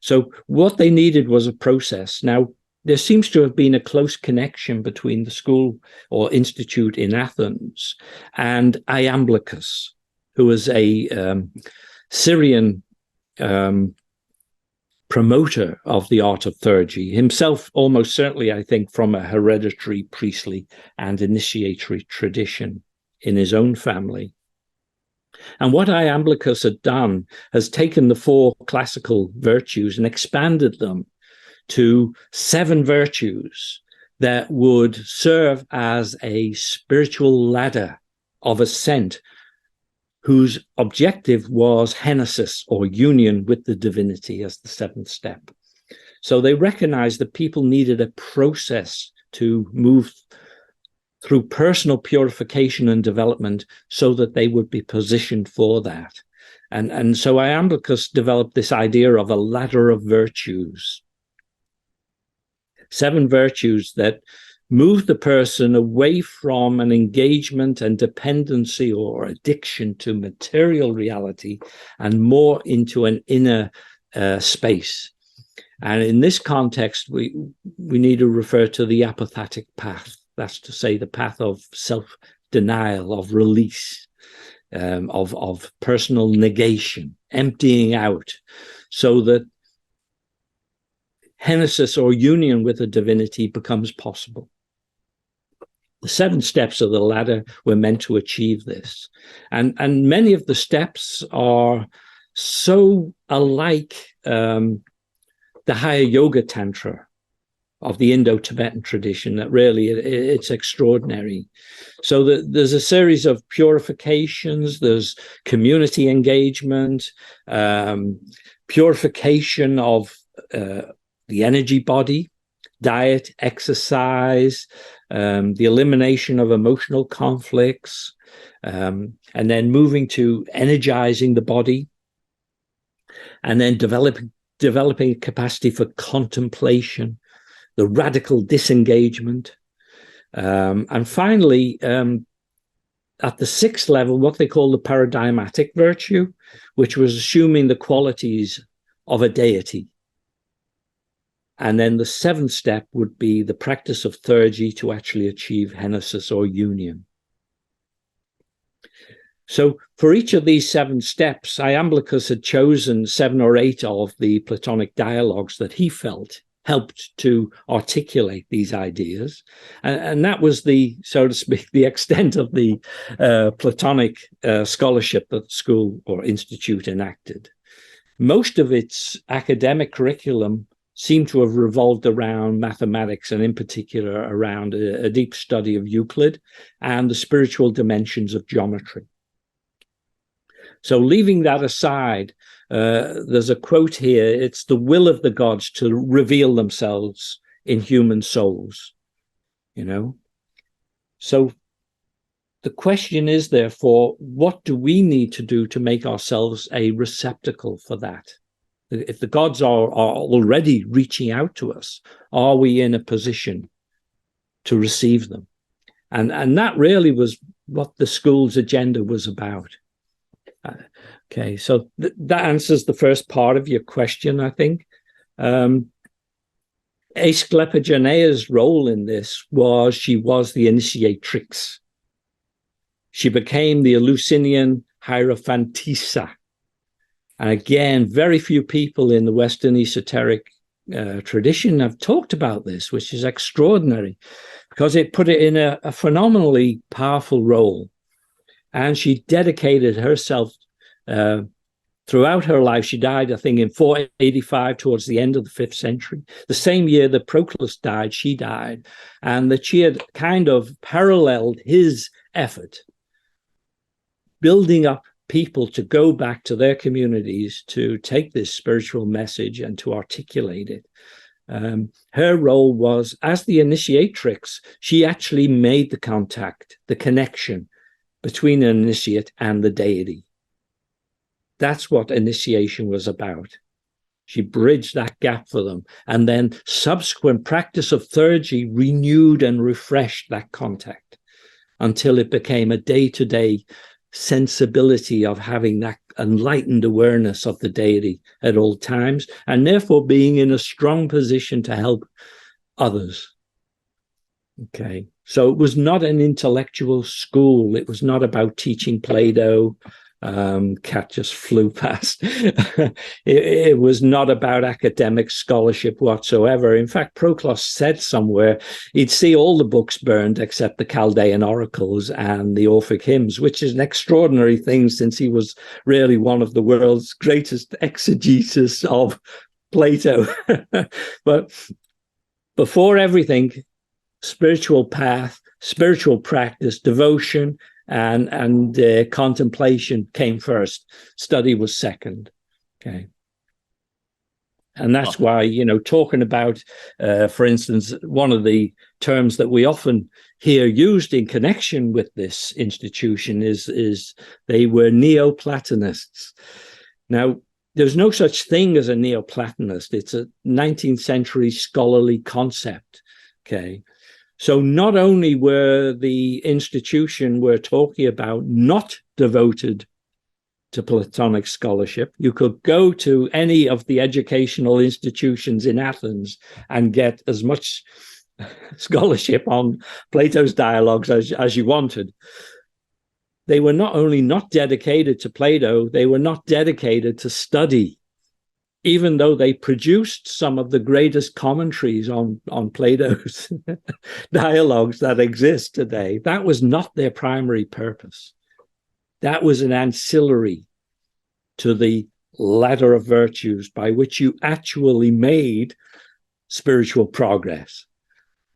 So what they needed was a process. Now, there seems to have been a close connection between the school or institute in Athens and Iamblichus, who was a Syrian promoter of the art of theurgy, himself almost certainly, I think, from a hereditary priestly and initiatory tradition in his own family. And what Iamblichus had done has taken the four classical virtues and expanded them to 7 virtues that would serve as a spiritual ladder of ascent, whose objective was henosis, or union with the divinity, as the 7th step. So they recognized that people needed a process to move through personal purification and development so that they would be positioned for that. And so Iamblichus developed this idea of a ladder of virtues. 7 virtues that move the person away from an engagement and dependency or addiction to material reality and more into an inner space. And in this context, we need to refer to the apophatic path. That's to say, the path of self-denial, of release, of personal negation, emptying out, so that henosis or union with a divinity becomes possible. The 7 steps of the ladder were meant to achieve this. And many of the steps are so alike the higher yoga tantra of the Indo-Tibetan tradition that really it's extraordinary. So there's a series of purifications, there's community engagement, purification of the energy body, diet, exercise, the elimination of emotional conflicts, and then moving to energizing the body, and then developing capacity for contemplation, the radical disengagement, and finally, at the 6th level, what they call the paradigmatic virtue, which was assuming the qualities of a deity. And then the 7th step would be the practice of theurgy to actually achieve henosis or union. So for each of these 7 steps, Iamblichus had chosen 7 or 8 of the Platonic dialogues that he felt helped to articulate these ideas. And that was the, so to speak, the extent of the Platonic scholarship that the school or institute enacted. Most of its academic curriculum seem to have revolved around mathematics, and in particular around a deep study of Euclid and the spiritual dimensions of geometry. So leaving that aside, there's a quote here: it's the will of the gods to reveal themselves in human souls, you know. So the question is, therefore, what do we need to do to make ourselves a receptacle for that? If the gods are already reaching out to us, are we in a position to receive them? And that really was what the school's agenda was about. Okay, so that answers the first part of your question, I think. Asclepigenea's role in this was she was the initiatrix. She became the Eleusinian Hierophantissa. And again, very few people in the Western esoteric tradition have talked about this, which is extraordinary, because it put it in a phenomenally powerful role. And she dedicated herself throughout her life. She died, I think, in 485, towards the end of the 5th century. The same year that Proclus died, she died. And that she had kind of paralleled his effort, building up people to go back to their communities to take this spiritual message and to articulate it. Her role was, as the initiatrix, she actually made the contact, the connection between an initiate and the deity. That's what initiation was about. She bridged that gap for them. And then subsequent practice of theurgy renewed and refreshed that contact until it became a day-to-day sensibility of having that enlightened awareness of the deity at all times, and therefore being in a strong position to help others. Okay, so it was not an intellectual school. It was not about teaching Plato. Cat just flew past. It was not about academic scholarship whatsoever. In fact, Proclus said somewhere he'd see all the books burned except the Chaldean oracles and the Orphic hymns, which is an extraordinary thing since he was really one of the world's greatest exegetes of Plato. But before everything, spiritual path, spiritual practice, devotion, and contemplation came first. Study was second. Okay. And that's why, talking about, for instance, one of the terms that we often hear used in connection with this institution is they were Neoplatonists. Now, there's no such thing as a Neoplatonist. It's a 19th century scholarly concept. Okay. So not only were the institution we're talking about not devoted to Platonic scholarship, you could go to any of the educational institutions in Athens and get as much scholarship on Plato's dialogues as you wanted. They were not only not dedicated to Plato, they were not dedicated to study, even though they produced some of the greatest commentaries on Plato's dialogues that exist today. That was not their primary purpose. That was an ancillary to the ladder of virtues by which you actually made spiritual progress.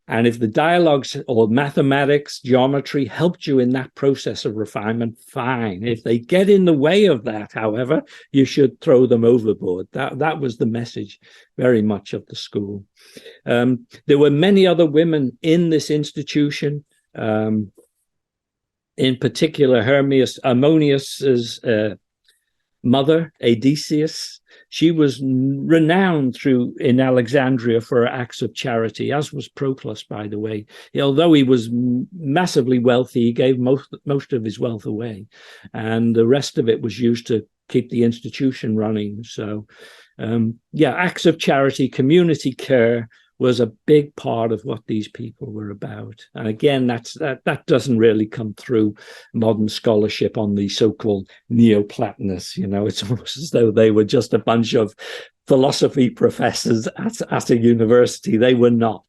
And if the dialogues or mathematics, geometry helped you in that process of refinement, fine. If they get in the way of that, however, you should throw them overboard. That was the message very much of the school. There were many other women in this institution. In particular, Ammonius's mother, Odysseus. She was renowned in Alexandria for her acts of charity, as was Proclus, by the way. Although he was massively wealthy, he gave most of his wealth away, and the rest of it was used to keep the institution running. So, acts of charity, community care was a big part of what these people were about. And again, that doesn't really come through modern scholarship on the so-called Neoplatonists. It's almost as though they were just a bunch of philosophy professors at a university. They were not,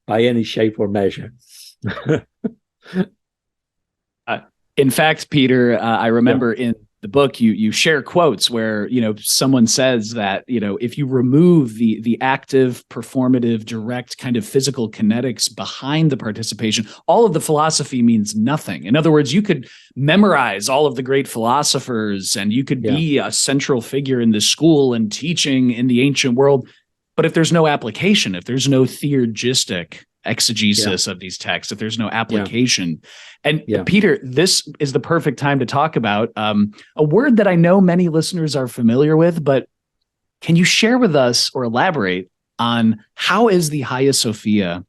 by any shape or measure. In fact, Peter, I remember in the book, you share quotes where, someone says that, if you remove the active, performative, direct kind of physical kinetics behind the participation, all of the philosophy means nothing. In other words, you could memorize all of the great philosophers and you could be a central figure in the school and teaching in the ancient world. But if there's no application, if there's no theurgistic exegesis of these texts, if there's no application. And Peter, this is the perfect time to talk about a word that I know many listeners are familiar with, but can you share with us or elaborate on how is the Hagia Sophia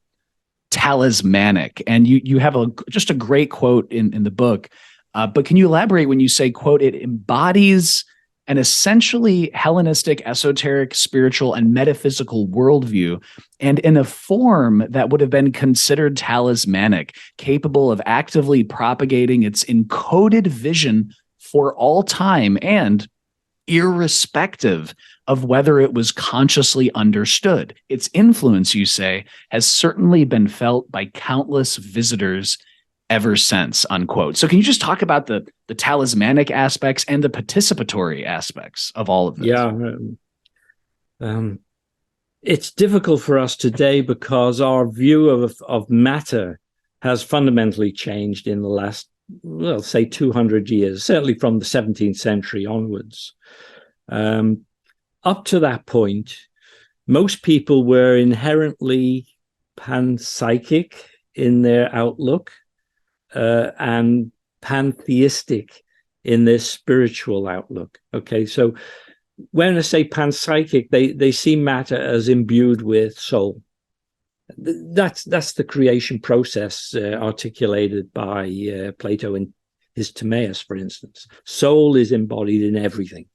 talismanic? And you have just a great quote in the book, but can you elaborate when you say, quote, it embodies an essentially Hellenistic, esoteric, spiritual, and metaphysical worldview, and in a form that would have been considered talismanic, capable of actively propagating its encoded vision for all time and irrespective of whether it was consciously understood. Its influence, you say, has certainly been felt by countless visitors ever since, unquote. So can you just talk about the talismanic aspects and the participatory aspects of all of this? It's difficult for us today because our view of matter has fundamentally changed in the last, well, say 200 years, certainly from the 17th century onwards. Up to that point, most people were inherently panpsychic in their outlook and pantheistic in their spiritual outlook. Okay, so when I say panpsychic, they see matter as imbued with soul. That's the creation process articulated by Plato in his Timaeus, for instance. Soul is embodied in everything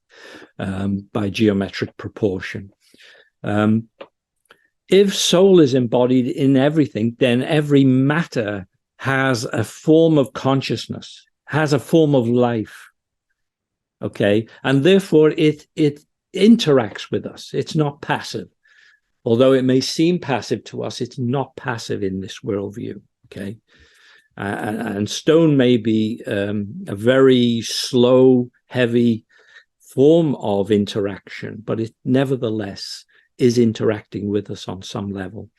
by geometric proportion. If soul is embodied in everything, then every matter has a form of consciousness, has a form of life. Okay, and therefore it interacts with us. It's not passive. Although it may seem passive to us, it's not passive in this worldview. Okay, and stone may be a very slow, heavy form of interaction, but it nevertheless is interacting with us on some level.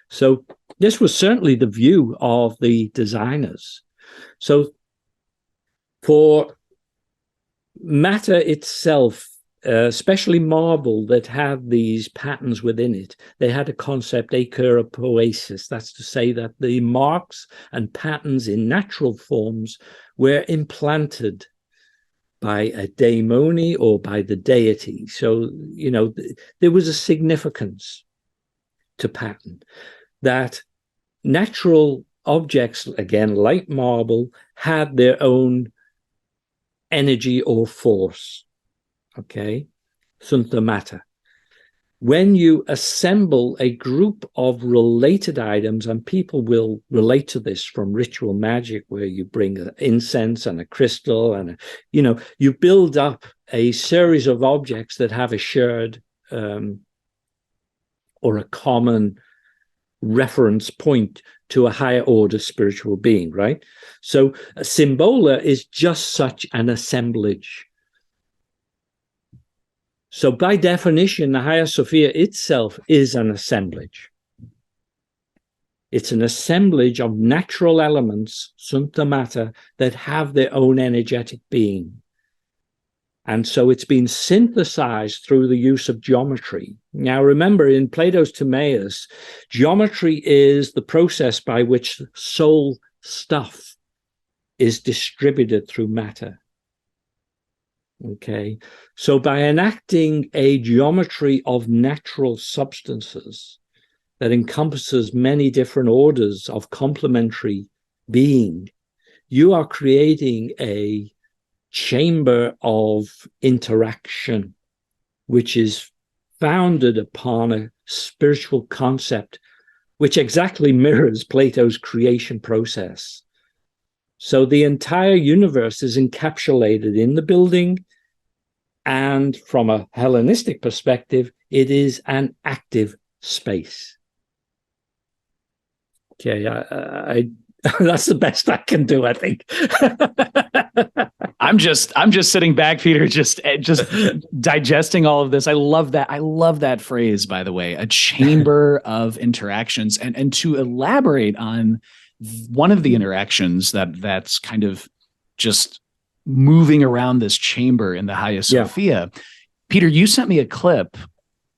So this was certainly the view of the designers. So for matter itself, especially marble that had these patterns within it, they had a concept, acheiropoiesis. That's to say that the marks and patterns in natural forms were implanted by a daimoni or by the deity. So, you know, there was a significance to pattern, that natural objects, again, like marble, had their own energy or force. Okay, Sunta matter. When you assemble a group of related items, and people will relate to this from ritual magic, where you bring an incense and a crystal, and you build up a series of objects that have a shared or a common reference point to a higher order spiritual being, right? So a symbola is just such an assemblage. So by definition, the Hagia Sophia itself is an assemblage. It's an assemblage of natural elements, sunta matter, that have their own energetic being. And so it's been synthesized through the use of geometry. Now, remember, in Plato's Timaeus, geometry is the process by which soul stuff is distributed through matter. Okay, so by enacting a geometry of natural substances that encompasses many different orders of complementary being, you are creating a chamber of interaction, which is founded upon a spiritual concept, which exactly mirrors Plato's creation process. So the entire universe is encapsulated in the building, and from a Hellenistic perspective, it is an active space. Okay, I that's the best I can do, I think. I'm just sitting back, Peter, just digesting all of this. I love that. I love that phrase, by the way, a chamber of interactions. And to elaborate on one of the interactions that's kind of just moving around this chamber in the Hagia Sophia, Peter, you sent me a clip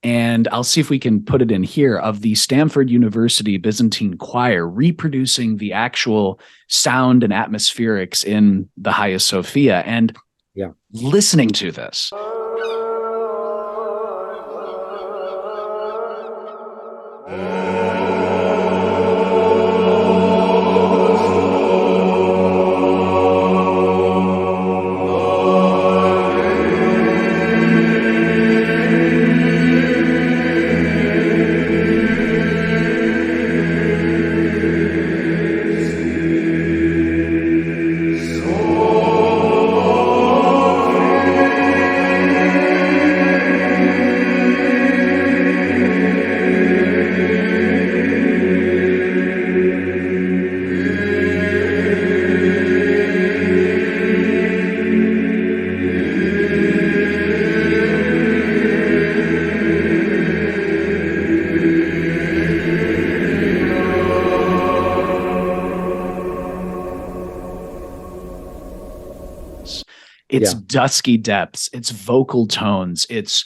And I'll see if we can put it in here, of the Stanford University Byzantine Choir reproducing the actual sound and atmospherics in the Hagia Sophia. And listening to this, it's dusky depths, it's vocal tones, it's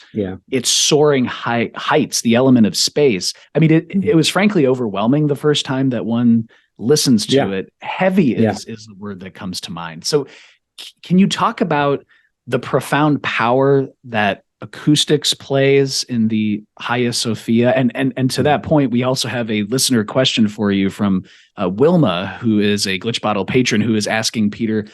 soaring heights, the element of space. I mean, it was frankly overwhelming the first time that one listens to it. Heavy is the word that comes to mind. So can you talk about the profound power that acoustics plays in the Hagia Sophia? And to that point, we also have a listener question for you from Wilma, who is a Glitch Bottle patron, who is asking Peter,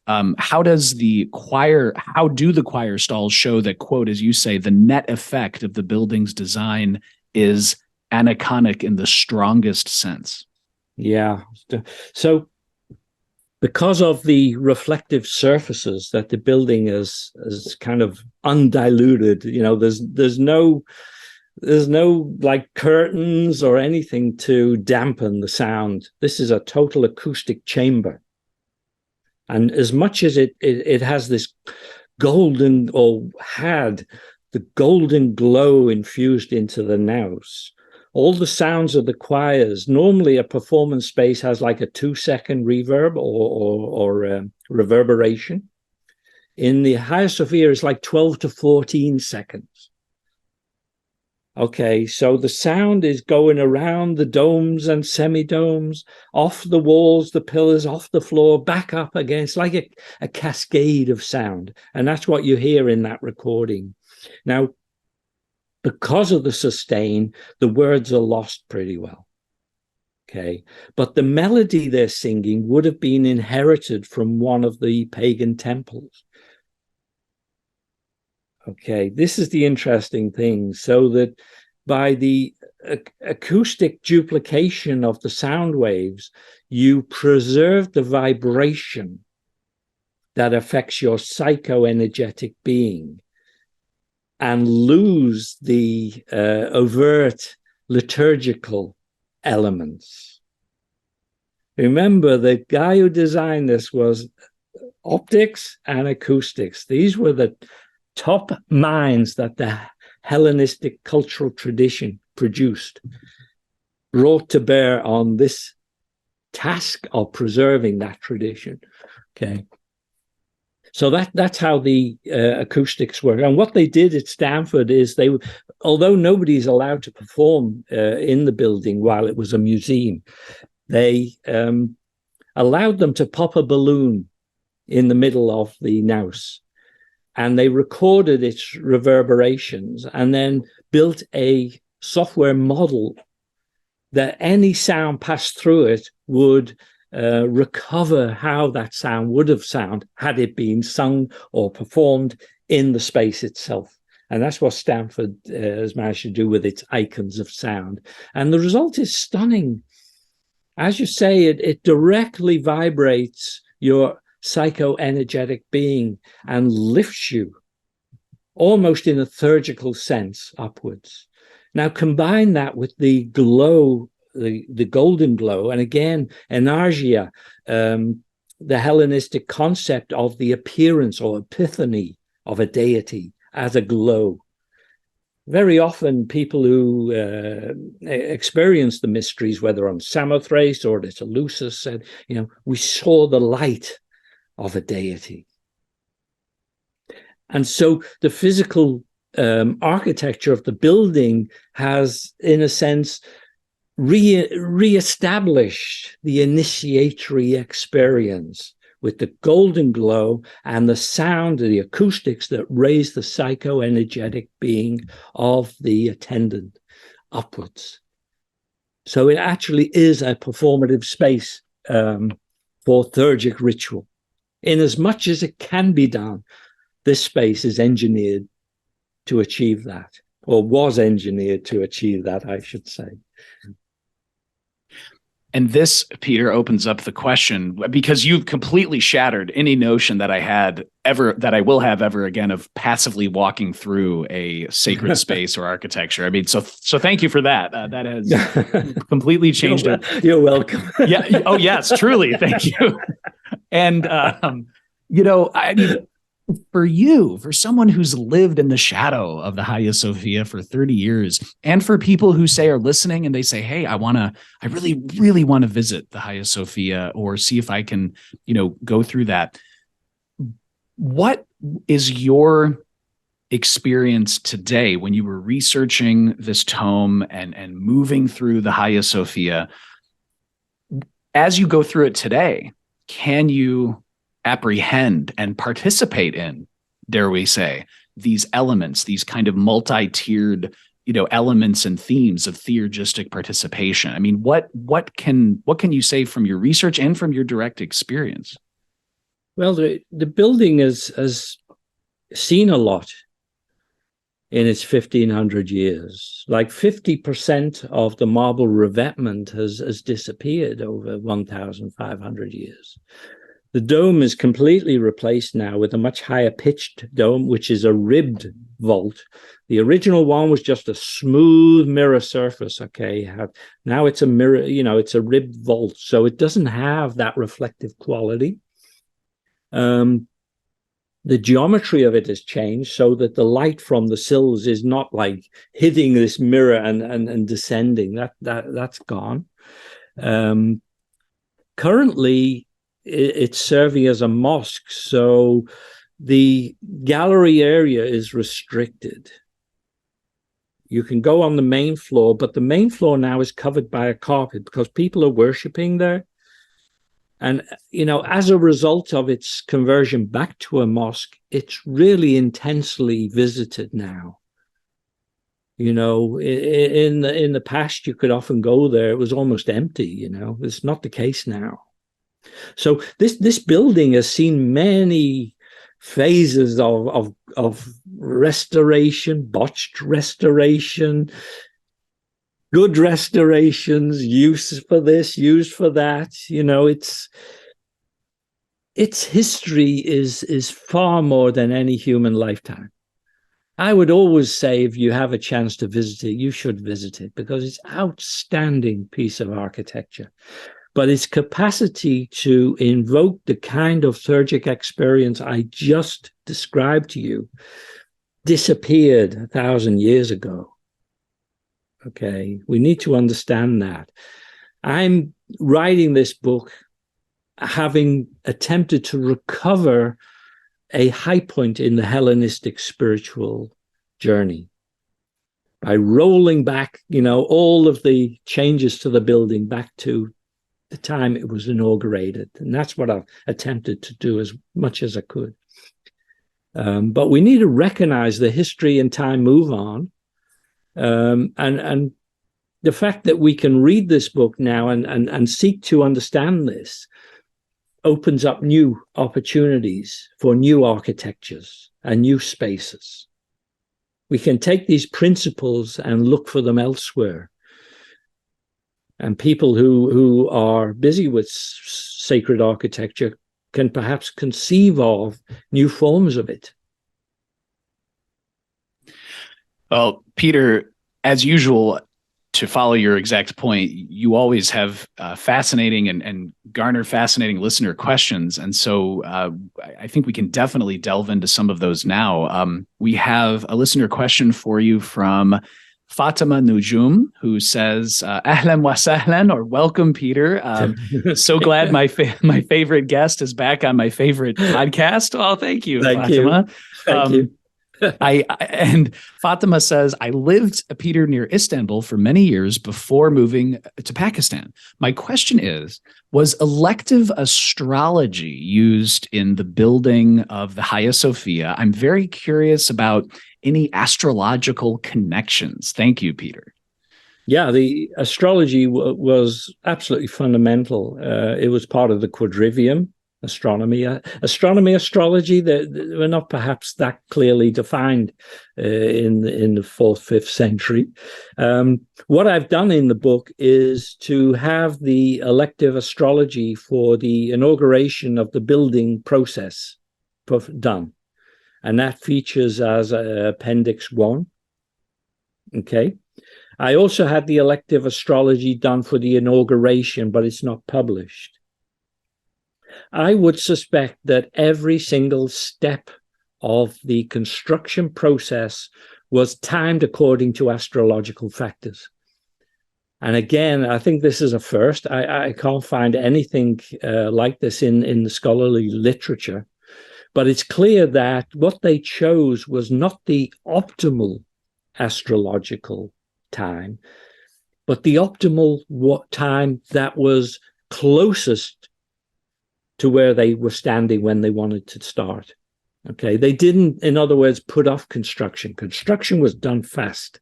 how do the choir stalls show that, quote, as you say, the net effect of the building's design is aniconic in the strongest sense? Yeah. So because of the reflective surfaces that the building is kind of undiluted, there's no like curtains or anything to dampen the sound. This is a total acoustic chamber. And as much as it has this golden, or had the golden glow infused into the naos, all the sounds of the choirs, normally a performance space has like a 2-second reverb or reverberation. In the Hagia Sophia, it's like 12 to 14 seconds. Okay, so the sound is going around the domes and semi-domes, off the walls, the pillars, off the floor, back up again. It's like a cascade of sound. And that's what you hear in that recording. Now, because of the sustain, the words are lost pretty well. Okay, but the melody they're singing would have been inherited from one of the pagan temples. Okay, this is the interesting thing. So that by the acoustic duplication of the sound waves, you preserve the vibration that affects your psychoenergetic being and lose the overt liturgical elements. Remember, the guy who designed this was optics and acoustics. These were the top minds that the Hellenistic cultural tradition produced, brought to bear on this task of preserving that tradition. Okay, so that's how the acoustics work. And what they did at Stanford is although nobody's allowed to perform in the building while it was a museum, they allowed them to pop a balloon in the middle of the naos. And they recorded its reverberations and then built a software model that any sound passed through it would recover how that sound would have sounded had it been sung or performed in the space itself. And that's what Stanford has managed to do with its icons of sound. And the result is stunning. As you say, it directly vibrates your psychoenergetic being and lifts you almost in a surgical sense upwards. Now combine that with the glow, the golden glow, and again, energia, the Hellenistic concept of the appearance or epiphany of a deity as a glow. Very often people who experience the mysteries, whether on Samothrace or at Eleusis, said, we saw the light of a deity. And so the physical architecture of the building has, in a sense, re-established the initiatory experience with the golden glow and the sound of the acoustics that raise the psycho-energetic being of the attendant upwards. So it actually is a performative space for theurgic ritual. In as much as it can be done, this space is engineered to achieve that, or was engineered to achieve that, I should say. And this, Peter, opens up the question, because you've completely shattered any notion that I had ever, that I will have ever again, of passively walking through a sacred space or architecture. I mean, so thank you for that. That has completely changed it. You're welcome. Yeah. Oh, yes, truly. Thank you. And, you know, I mean, for someone who's lived in the shadow of the Hagia Sophia for 30 years, and for people who are listening and they say, hey, I really, really want to visit the Hagia Sophia or see if I can, go through that. What is your experience today when you were researching this tome and moving through the Hagia Sophia? As you go through it today, can you apprehend and participate in, dare we say, these elements, these kind of multi-tiered, elements and themes of theurgistic participation? I mean, what can you say from your research and from your direct experience? Well, the building has seen a lot in its 1,500 years. Like 50% of the marble revetment has disappeared over 1,500 years. The dome is completely replaced now with a much higher pitched dome, which is a ribbed vault. The original one was just a smooth mirror surface, okay? Now it's a mirror, it's a ribbed vault, so it doesn't have that reflective quality. The geometry of it has changed so that the light from the sills is not like hitting this mirror and descending. That's gone. Currently, it's serving as a mosque, so the gallery area is restricted. You can go on the main floor, but the main floor now is covered by a carpet because people are worshiping there. And, as a result of its conversion back to a mosque, it's really intensely visited now. In the past, you could often go there. It was almost empty, It's not the case now. So this building has seen many phases of restoration, botched restoration, good restorations, use for this, use for that. Its history is far more than any human lifetime. I would always say, if you have a chance to visit it, you should visit it because it's an outstanding piece of architecture. But its capacity to invoke the kind of theurgic experience I just described to you disappeared 1,000 years ago. Okay, we need to understand that. I'm writing this book having attempted to recover a high point in the Hellenistic spiritual journey by rolling back, all of the changes to the building back to the time it was inaugurated. And that's what I've attempted to do as much as I could. But we need to recognize the history and time move on. And the fact that we can read this book now and seek to understand this opens up new opportunities for new architectures and new spaces. We can take these principles and look for them elsewhere. And people who are busy with sacred architecture can perhaps conceive of new forms of it. Well, Peter, as usual, to follow your exact point, you always have fascinating and garner fascinating listener questions. And so I think we can definitely delve into some of those now. We have a listener question for you from Fatima Nujum, who says, Ahlan wa sahlan, or welcome, Peter. So glad my favorite guest is back on my favorite podcast. Well, thank you, Fatima. Thank you. And Fatima says, I lived, Peter, near Istanbul for many years before moving to Pakistan. My question is, was elective astrology used in the building of the Hagia Sophia? I'm very curious about any astrological connections. Thank you, Peter. Yeah, the astrology was absolutely fundamental. It was part of the quadrivium. Astrology, they were not perhaps that clearly defined in the 4th, 5th century. What I've done in the book is to have the elective astrology for the inauguration of the building process done. And that features as Appendix 1. Okay. I also had the elective astrology done for the inauguration, but it's not published. I would suspect that every single step of the construction process was timed according to astrological factors. And again, I think this is a first. I can't find anything like this in the scholarly literature. But it's clear that what they chose was not the optimal astrological time, but the optimal time that was closest to where they were standing when they wanted to start. Okay, they didn't, in other words, put off construction. Construction was done fast.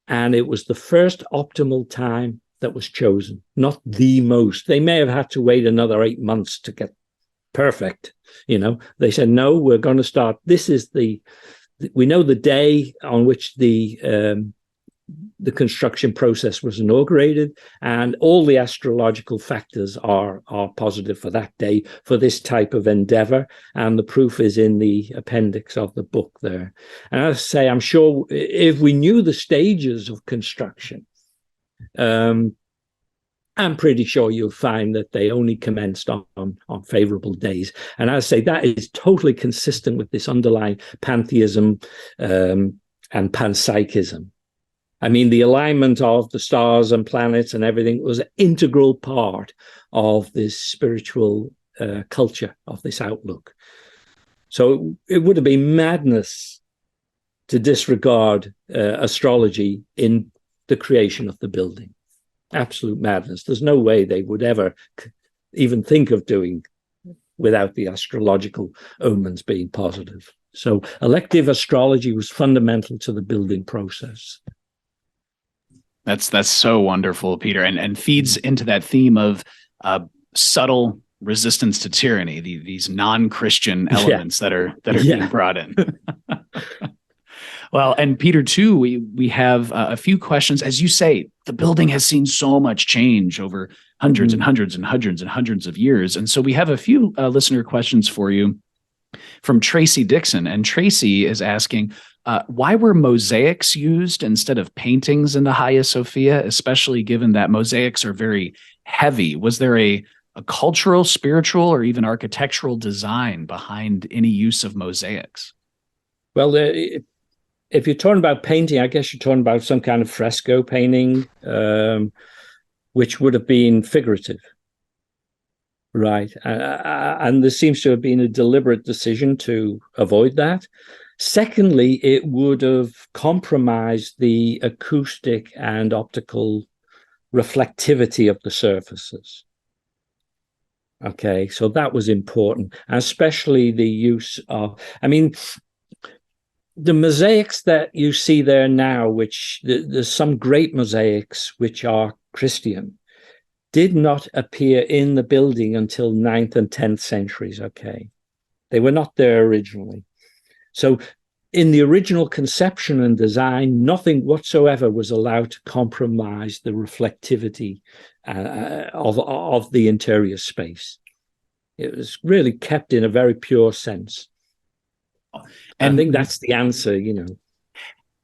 And it was the first optimal time that was chosen, not the most. They may have had to wait another 8 months to get perfect. You know, they said, no, we're going to start. This is we know the day on which the construction process was inaugurated, and all the astrological factors are positive for that day for this type of endeavor. And the proof is in the appendix of the book there. And as I say, I'm sure if we knew the stages of construction, I'm pretty sure you'll find that they only commenced on favorable days. And as I say, that is totally consistent with this underlying pantheism and panpsychism. I mean, the alignment of the stars and planets and everything was an integral part of this spiritual culture, of this outlook. So it would have been madness to disregard astrology in the creation of the building. Absolute madness. There's no way they would ever even think of doing without the astrological omens being positive. So elective astrology was fundamental to the building process. That's so wonderful, Peter, and feeds into that theme of subtle resistance to tyranny, these non-Christian elements that are being brought in. Well, and Peter, too, we have a few questions. As you say, the building has seen so much change over hundreds and hundreds and hundreds and hundreds of years. And so we have a few listener questions for you from Tracy Dixon. And Tracy is asking, why were mosaics used instead of paintings in the Hagia Sophia, especially given that mosaics are very heavy? Was there a cultural, spiritual, or even architectural design behind any use of mosaics? Well, if you're talking about painting, I guess you're talking about some kind of fresco painting, which would have been figurative, right? And there seems to have been a deliberate decision to avoid that. Secondly, it would have compromised the acoustic and optical reflectivity of the surfaces. Okay, so that was important, and especially the use of, I mean, the mosaics that you see there now, which there's some great mosaics which are Christian, did not appear in the building until 9th and 10th centuries, okay? They were not there originally. So in the original conception and design, nothing whatsoever was allowed to compromise the reflectivity of the interior space. It was really kept in a very pure sense. And I think that's the answer, you know.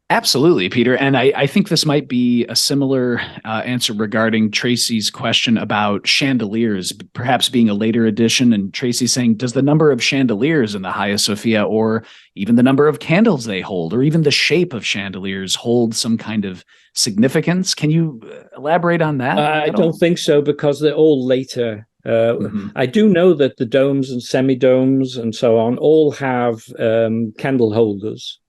Absolutely, Peter. And I think this might be a similar answer regarding Tracy's question about chandeliers, perhaps being a later addition. And Tracy saying, does the number of chandeliers in the Hagia Sophia, or even the number of candles they hold, or even the shape of chandeliers hold some kind of significance? Can you elaborate on that? I don't think so, because they're all later I do know that the domes and semi-domes and so on all have candle holders,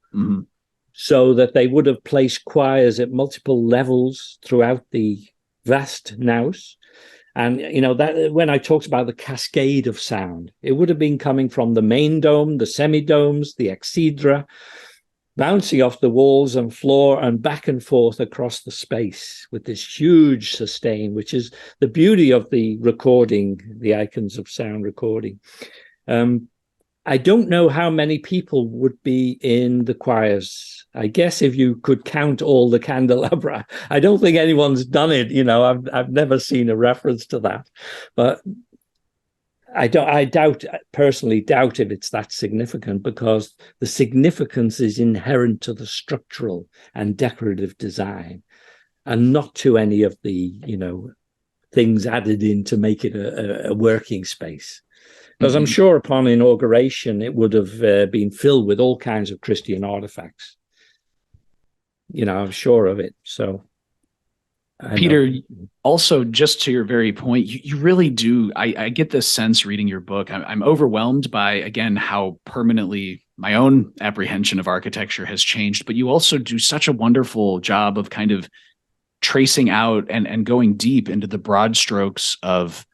so that they would have placed choirs at multiple levels throughout the vast naos. And, that when I talked about the cascade of sound, it would have been coming from the main dome, the semi-domes, the exedra, bouncing off the walls and floor and back and forth across the space with this huge sustain, which is the beauty of the recording, the icons of sound recording. I don't know how many people would be in the choirs. I guess if you could count all the candelabra, I don't think anyone's done it. I've never seen a reference to that, but I personally doubt if it's that significant, because the significance is inherent to the structural and decorative design, and not to any of the, things added in to make it a working space. Because I'm sure upon inauguration, it would have been filled with all kinds of Christian artifacts. I'm sure of it. So, Peter, also, just to your very point, you really do. I get this sense reading your book. I'm overwhelmed by, again, how permanently my own apprehension of architecture has changed. But you also do such a wonderful job of kind of tracing out and going deep into the broad strokes of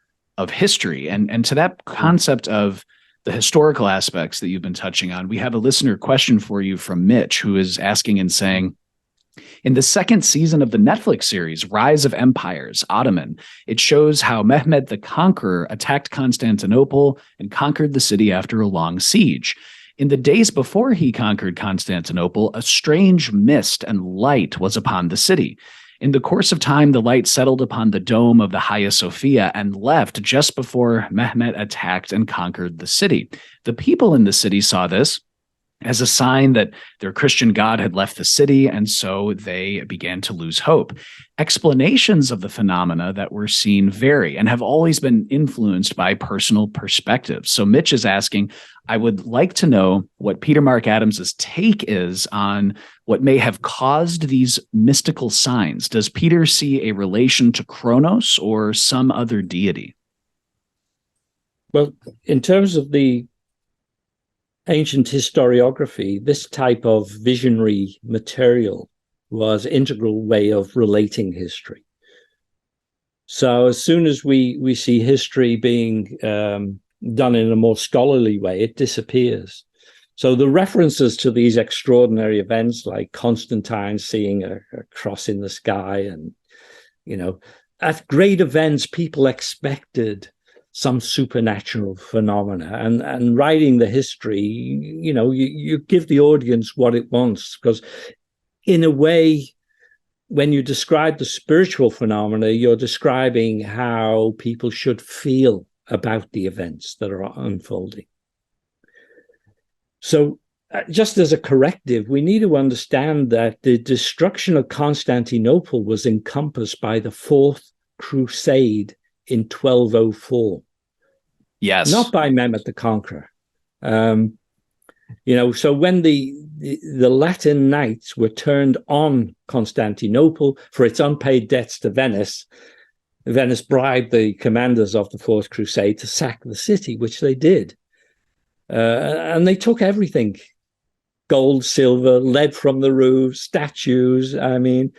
history. And to that concept of the historical aspects that you've been touching on, we have a listener question for you from Mitch, who is asking and saying, in the second season of the Netflix series, Rise of Empires, Ottoman, it shows how Mehmed the Conqueror attacked Constantinople and conquered the city after a long siege. In the days before he conquered Constantinople, a strange mist and light was upon the city. In the course of time, the light settled upon the dome of the Hagia Sophia and left just before Mehmed attacked and conquered the city. The people in the city saw this as a sign that their Christian God had left the city, and so they began to lose hope. Explanations of the phenomena that were seen vary and have always been influenced by personal perspectives. So Mitch is asking, I would like to know what Peter Mark Adams's take is on what may have caused these mystical signs. Does Peter see a relation to Kronos or some other deity? Well, in terms of the ancient historiography, this type of visionary material was an integral way of relating history. So as soon as we see history being done in a more scholarly way, it disappears. So the references to these extraordinary events, like Constantine seeing a cross in the sky, and, at great events, people expected some supernatural phenomena, and writing the history, you give the audience what it wants, because in a way, when you describe the spiritual phenomena, you're describing how people should feel about the events that are unfolding. So just as a corrective, we need to understand that the destruction of Constantinople was encompassed by the Fourth Crusade in 1204. Yes. Not by Mehmed the Conqueror. So when the Latin knights were turned on Constantinople for its unpaid debts to Venice, Venice bribed the commanders of the Fourth Crusade to sack the city, which they did. And they took everything: gold, silver, lead from the roofs, statues. I mean,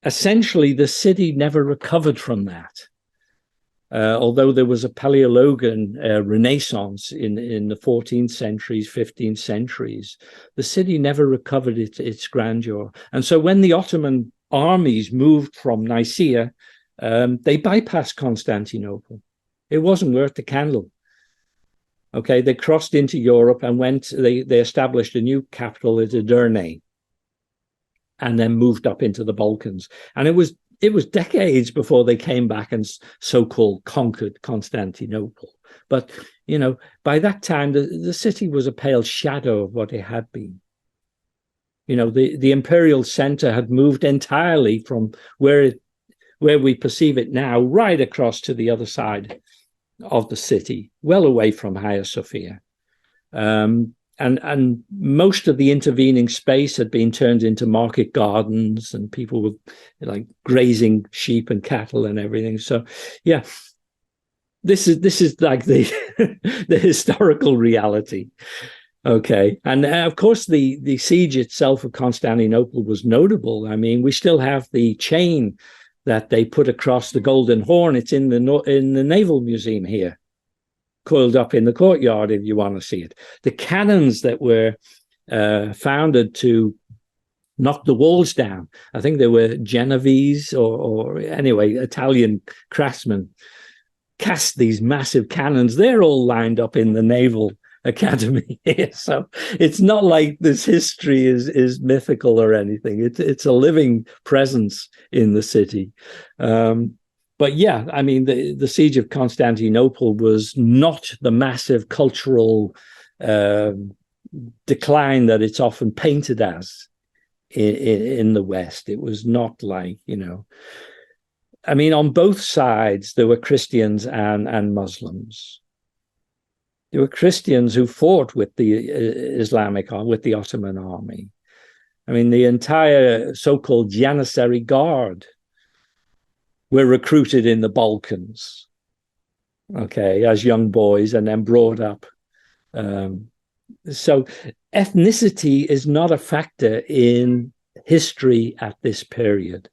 essentially, the city never recovered from that. Although there was a Paleologan renaissance in the 14th centuries, 15th centuries, the city never recovered its grandeur. And so when the Ottoman armies moved from Nicaea, they bypassed Constantinople. It wasn't worth the candle. Okay, they crossed into Europe and they established a new capital at Edirne, and then moved up into the Balkans. And it was decades before they came back and so-called conquered Constantinople. But, by that time, the city was a pale shadow of what it had been. The imperial center had moved entirely from where we perceive it now, right across to the other side of the city, well away from Hagia Sophia. And most of the intervening space had been turned into market gardens, and people were like grazing sheep and cattle and everything. So, yeah, this is like the the historical reality. Okay, and of course the siege itself of Constantinople was notable. I mean, we still have the chain that they put across the Golden Horn. It's in the Naval Museum here, coiled up in the courtyard if you want to see it. The cannons that were founded to knock the walls down. I think they were Genovese or anyway, Italian craftsmen cast these massive cannons. They're all lined up in the Naval Academy here. So it's not like this history is mythical or anything. It's a living presence in the city. But yeah, I mean, the siege of Constantinople was not the massive cultural decline that it's often painted as in the West. It was not like, I mean, on both sides, there were Christians and Muslims. There were Christians who fought with with the Ottoman army. I mean, the entire so-called Janissary Guard were recruited in the Balkans, okay, as young boys and then brought up. So ethnicity is not a factor in history at this period.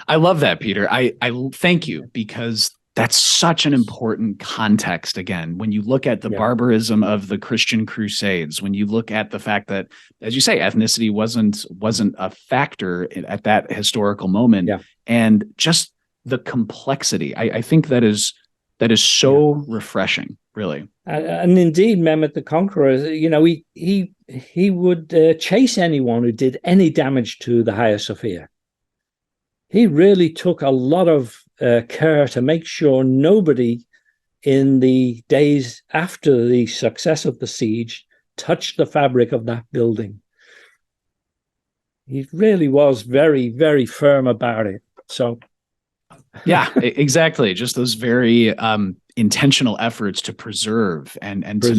I love that, Peter. I thank you, because that's such an important context. Again, when you look at the barbarism of the Christian Crusades, when you look at the fact that, as you say, ethnicity wasn't a factor at that historical moment, and just the complexity, I think that is so refreshing, really. And indeed, Mehmet the Conqueror, he would chase anyone who did any damage to the Hagia Sophia. He really took a lot of care to make sure nobody in the days after the success of the siege touched the fabric of that building. He really was very, very firm about it. So, yeah, exactly. Just those very intentional efforts to preserve and to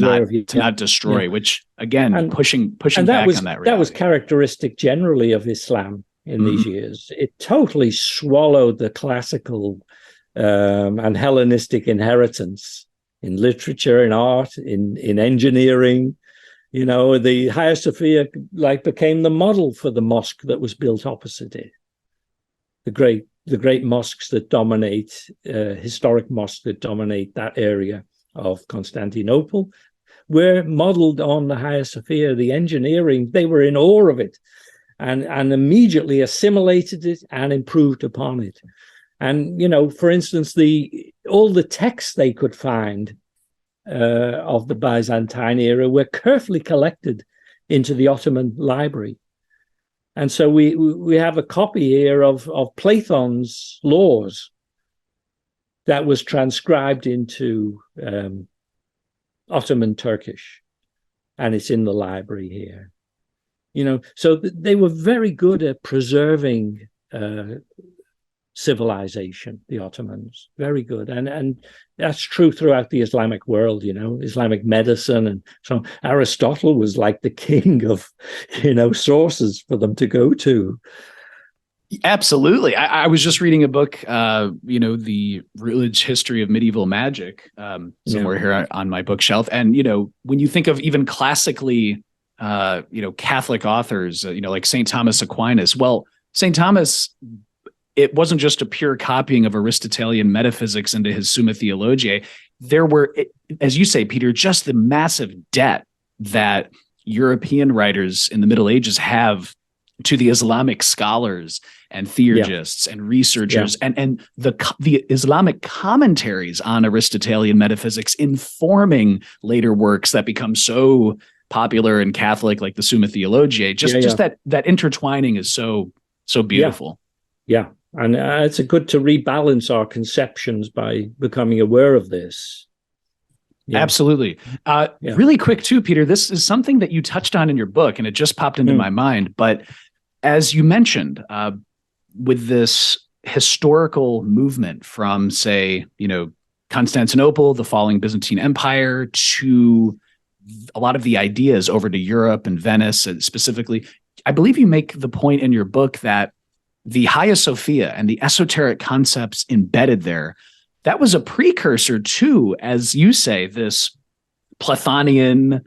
not destroy, which again, pushing back on that reality. That was characteristic generally of Islam in these years. It totally swallowed the classical and Hellenistic inheritance in literature, in art, in engineering. The Hagia Sophia became the model for the mosque that was built opposite it. The great mosques that dominate, historic mosques that dominate that area of Constantinople, were modeled on the Hagia Sophia. The engineering, they were in awe of it, and immediately assimilated it and improved upon it. And, for instance, all the texts they could find of the Byzantine era were carefully collected into the Ottoman library. And so we have a copy here of Platon's laws that was transcribed into Ottoman Turkish, and it's in the library here. So they were very good at preserving civilization, the Ottomans, very good. And that's true throughout the Islamic world, Islamic medicine. And so Aristotle was like the king of, sources for them to go to. Absolutely. I was just reading a book, the Routledge History of Medieval Magic, somewhere here on my bookshelf. And, when you think of even classically, Catholic authors, like St. Thomas Aquinas, well, St. Thomas, it wasn't just a pure copying of Aristotelian metaphysics into his Summa Theologiae. There were, as you say, Peter, just the massive debt that European writers in the Middle Ages have to the Islamic scholars and theurgists and researchers, and the Islamic commentaries on Aristotelian metaphysics informing later works that become so popular and Catholic, like the Summa Theologiae. Just that intertwining is so beautiful. Yeah. And it's good to rebalance our conceptions by becoming aware of this. Yeah. Absolutely. Really quick too, Peter, this is something that you touched on in your book, and it just popped into my mind. But as you mentioned, with this historical movement from, say, Constantinople, the falling Byzantine Empire, to a lot of the ideas over to Europe and Venice specifically, I believe you make the point in your book that the Hagia Sophia and the esoteric concepts embedded there, that was a precursor to, as you say, this Plathonian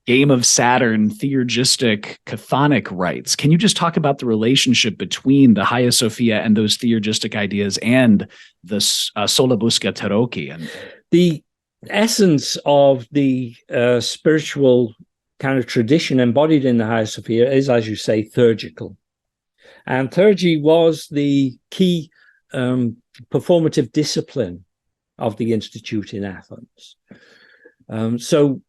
game of Saturn, theurgistic, chthonic rites. Can you just talk about the relationship between the Hagia Sophia and those theurgistic ideas and the Sola Busca Tarocchi? And the essence of the spiritual kind of tradition embodied in the Hagia Sophia is, as you say, theurgical. And theurgy was the key performative discipline of the Institute in Athens. So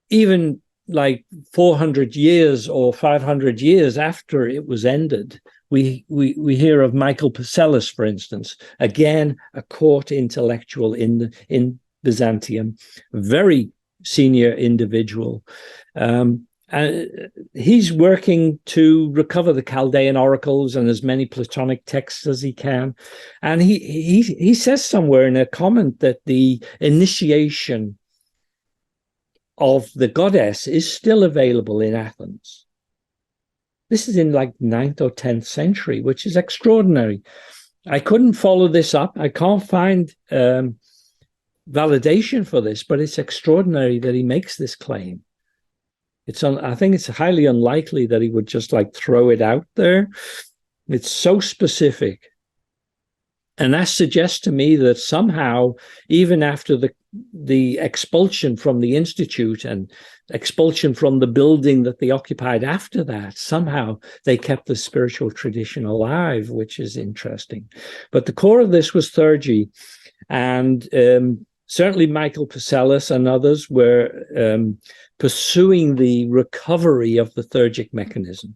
even like 400 years or 500 years after it was ended, we hear of Michael Psellus, for instance, again, a court intellectual in Byzantium, very senior individual. He's working to recover the Chaldean oracles and as many Platonic texts as he can. And he says somewhere in a comment that the initiation of the goddess is still available in Athens. This is in like 9th or 10th century, which is extraordinary. I couldn't follow this up. I can't find validation for this, but it's extraordinary that he makes this claim. I think it's highly unlikely that he would just like throw it out there. It's so specific. And that suggests to me that somehow, even after the expulsion from the Institute and expulsion from the building that they occupied after that, somehow they kept the spiritual tradition alive, which is interesting. But the core of this was theurgy. And certainly Michael Psellus and others were pursuing the recovery of the theurgic mechanism.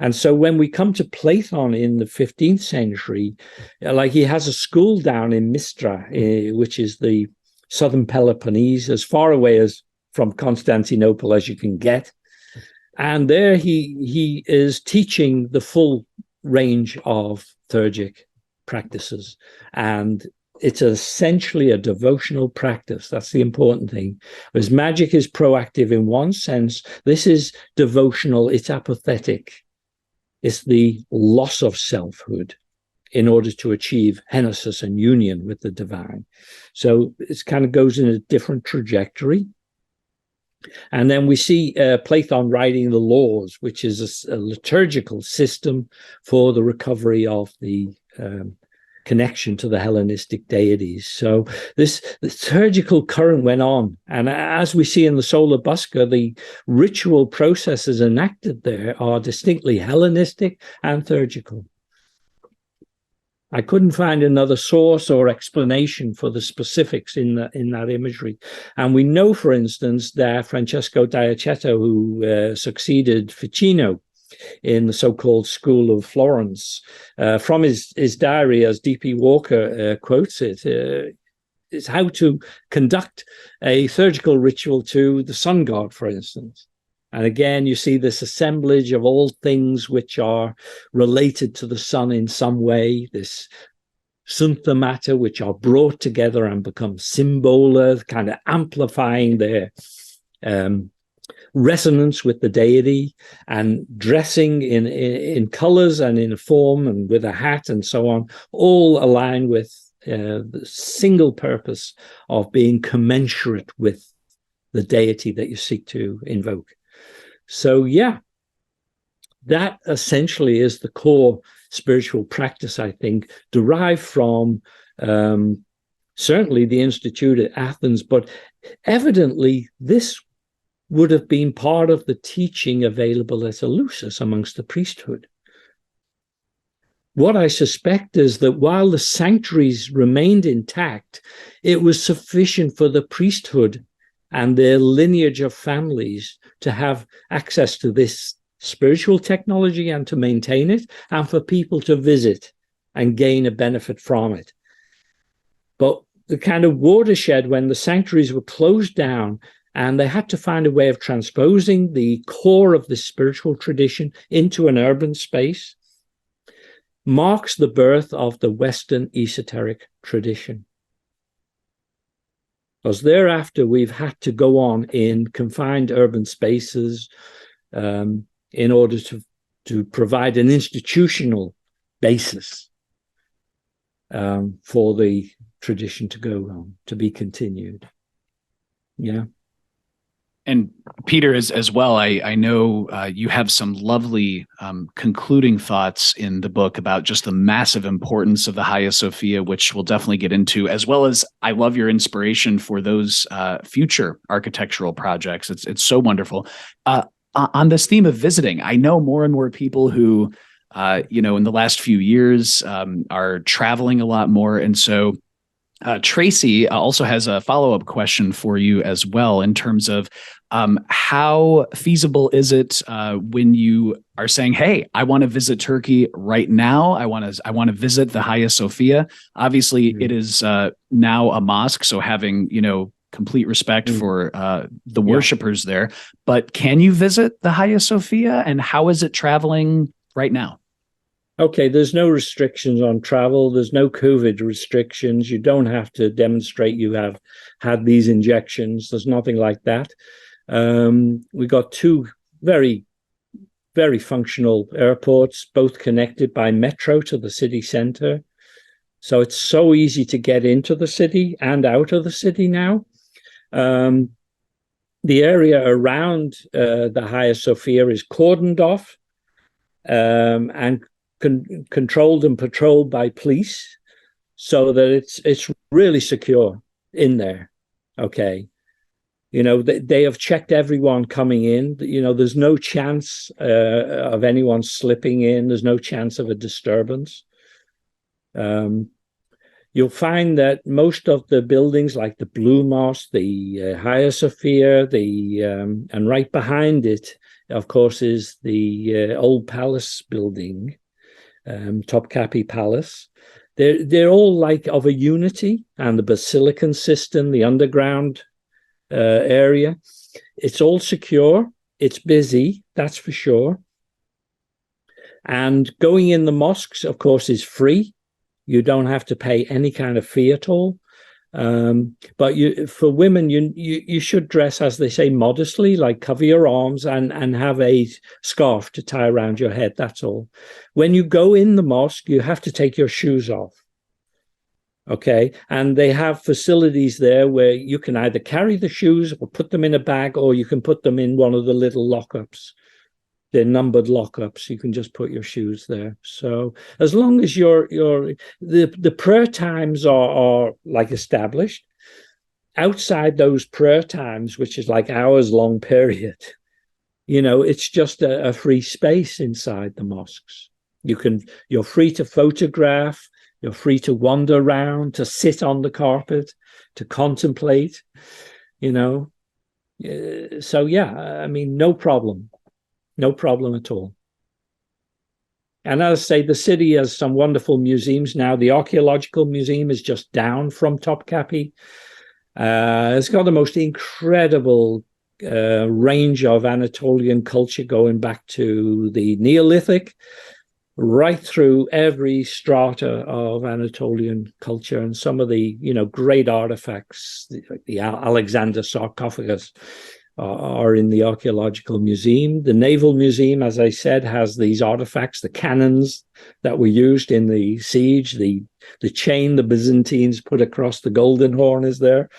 And so when we come to Platon in the 15th century, like he has a school down in Mistra, which is the southern Peloponnese, as far away as from Constantinople as you can get. And there he is teaching the full range of theurgic practices. And it's essentially a devotional practice. That's the important thing. Whereas magic is proactive in one sense, this is devotional, it's apathetic. It's the loss of selfhood in order to achieve henosis and union with the divine. So it kind of goes in a different trajectory. And then we see Platon writing the laws, which is a liturgical system for the recovery of the connection to the Hellenistic deities. So the liturgical current went on. And as we see in the Sola Busca, the ritual processes enacted there are distinctly Hellenistic and liturgical. I couldn't find another source or explanation for the specifics in that imagery. And we know, for instance, that Francesco Diaceto, who succeeded Ficino in the so-called School of Florence, from his diary, as D.P. Walker quotes it, is how to conduct a liturgical ritual to the sun god, for instance. And again, you see this assemblage of all things which are related to the sun in some way, this synthemata, which are brought together and become symbola, kind of amplifying their resonance with the deity, and dressing in colors and in a form and with a hat and so on, all aligned with the single purpose of being commensurate with the deity that you seek to invoke. So yeah, that essentially is the core spiritual practice, I think, derived from certainly the Institute at Athens, but evidently this would have been part of the teaching available at Eleusis amongst the priesthood. What I suspect is that while the sanctuaries remained intact, it was sufficient for the priesthood and their lineage of families to have access to this spiritual technology and to maintain it, and for people to visit and gain a benefit from it. But the kind of watershed when the sanctuaries were closed down and they had to find a way of transposing the core of the spiritual tradition into an urban space, marks the birth of the Western esoteric tradition. Because thereafter, we've had to go on in confined urban spaces in order to to provide an institutional basis for the tradition to go on, to be continued. Yeah. And Peter, as well, I know you have some lovely concluding thoughts in the book about just the massive importance of the Hagia Sophia, which we'll definitely get into, as well as I love your inspiration for those future architectural projects. It's so wonderful. On this theme of visiting, I know more and more people who, in the last few years are traveling a lot more. And so Tracy also has a follow-up question for you as well, in terms of how feasible is it when you are saying, "Hey, I want to visit Turkey right now. I want to visit the Hagia Sophia." Obviously, it is now a mosque, so having complete respect for the worshipers there. But can you visit the Hagia Sophia, and how is it traveling right now? Okay, there's no restrictions on travel. There's no COVID restrictions. You don't have to demonstrate you have had these injections. There's nothing like that. We got two very, very functional airports, both connected by metro to the city center. So it's so easy to get into the city and out of the city now. The area around the Hagia Sophia is cordoned off and controlled and patrolled by police, so that it's really secure in there. Okay, they have checked everyone coming in. There's no chance of anyone slipping in. There's no chance of a disturbance. You'll find that most of the buildings, like the Blue Mosque, the Hagia Sophia, and right behind it, of course, is the old palace building, Topkapi Palace. They're all like of a unity, and the basilican system, the underground area, it's all secure. It's busy, that's for sure. And going in the mosques, of course, is free. You don't have to pay any kind of fee at all. But for women, you should dress, as they say, modestly, like cover your arms and have a scarf to tie around your head. That's all. When you go in the mosque, you have to take your shoes off. Okay. And they have facilities there where you can either carry the shoes or put them in a bag, or you can put them in one of the little lockups. They're numbered lockups. You can just put your shoes there. So as long as the prayer times are like established, outside those prayer times, which is like hours long period, it's just a free space inside the mosques. You're free to photograph, you're free to wander around, to sit on the carpet, to contemplate, So yeah, I mean, no problem. No problem at all. And as I say, the city has some wonderful museums now. The Archaeological Museum is just down from Topkapi. It's got the most incredible range of Anatolian culture, going back to the Neolithic, right through every strata of Anatolian culture, and some of the great artifacts, like the Alexander sarcophagus, are in the Archaeological Museum. The Naval Museum, as I said, has these artifacts, the cannons that were used in the siege, the chain the Byzantines put across the Golden Horn is there.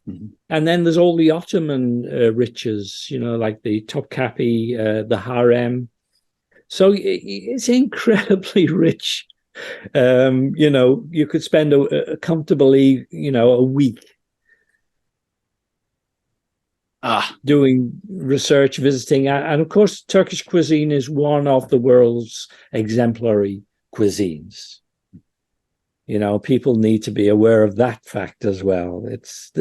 Mm-hmm. And then there's all the Ottoman riches, like the Topkapi, the harem. So it's incredibly rich. You could spend comfortably, a week doing research, visiting. And of course, Turkish cuisine is one of the world's exemplary cuisines. People need to be aware of that fact as well. It's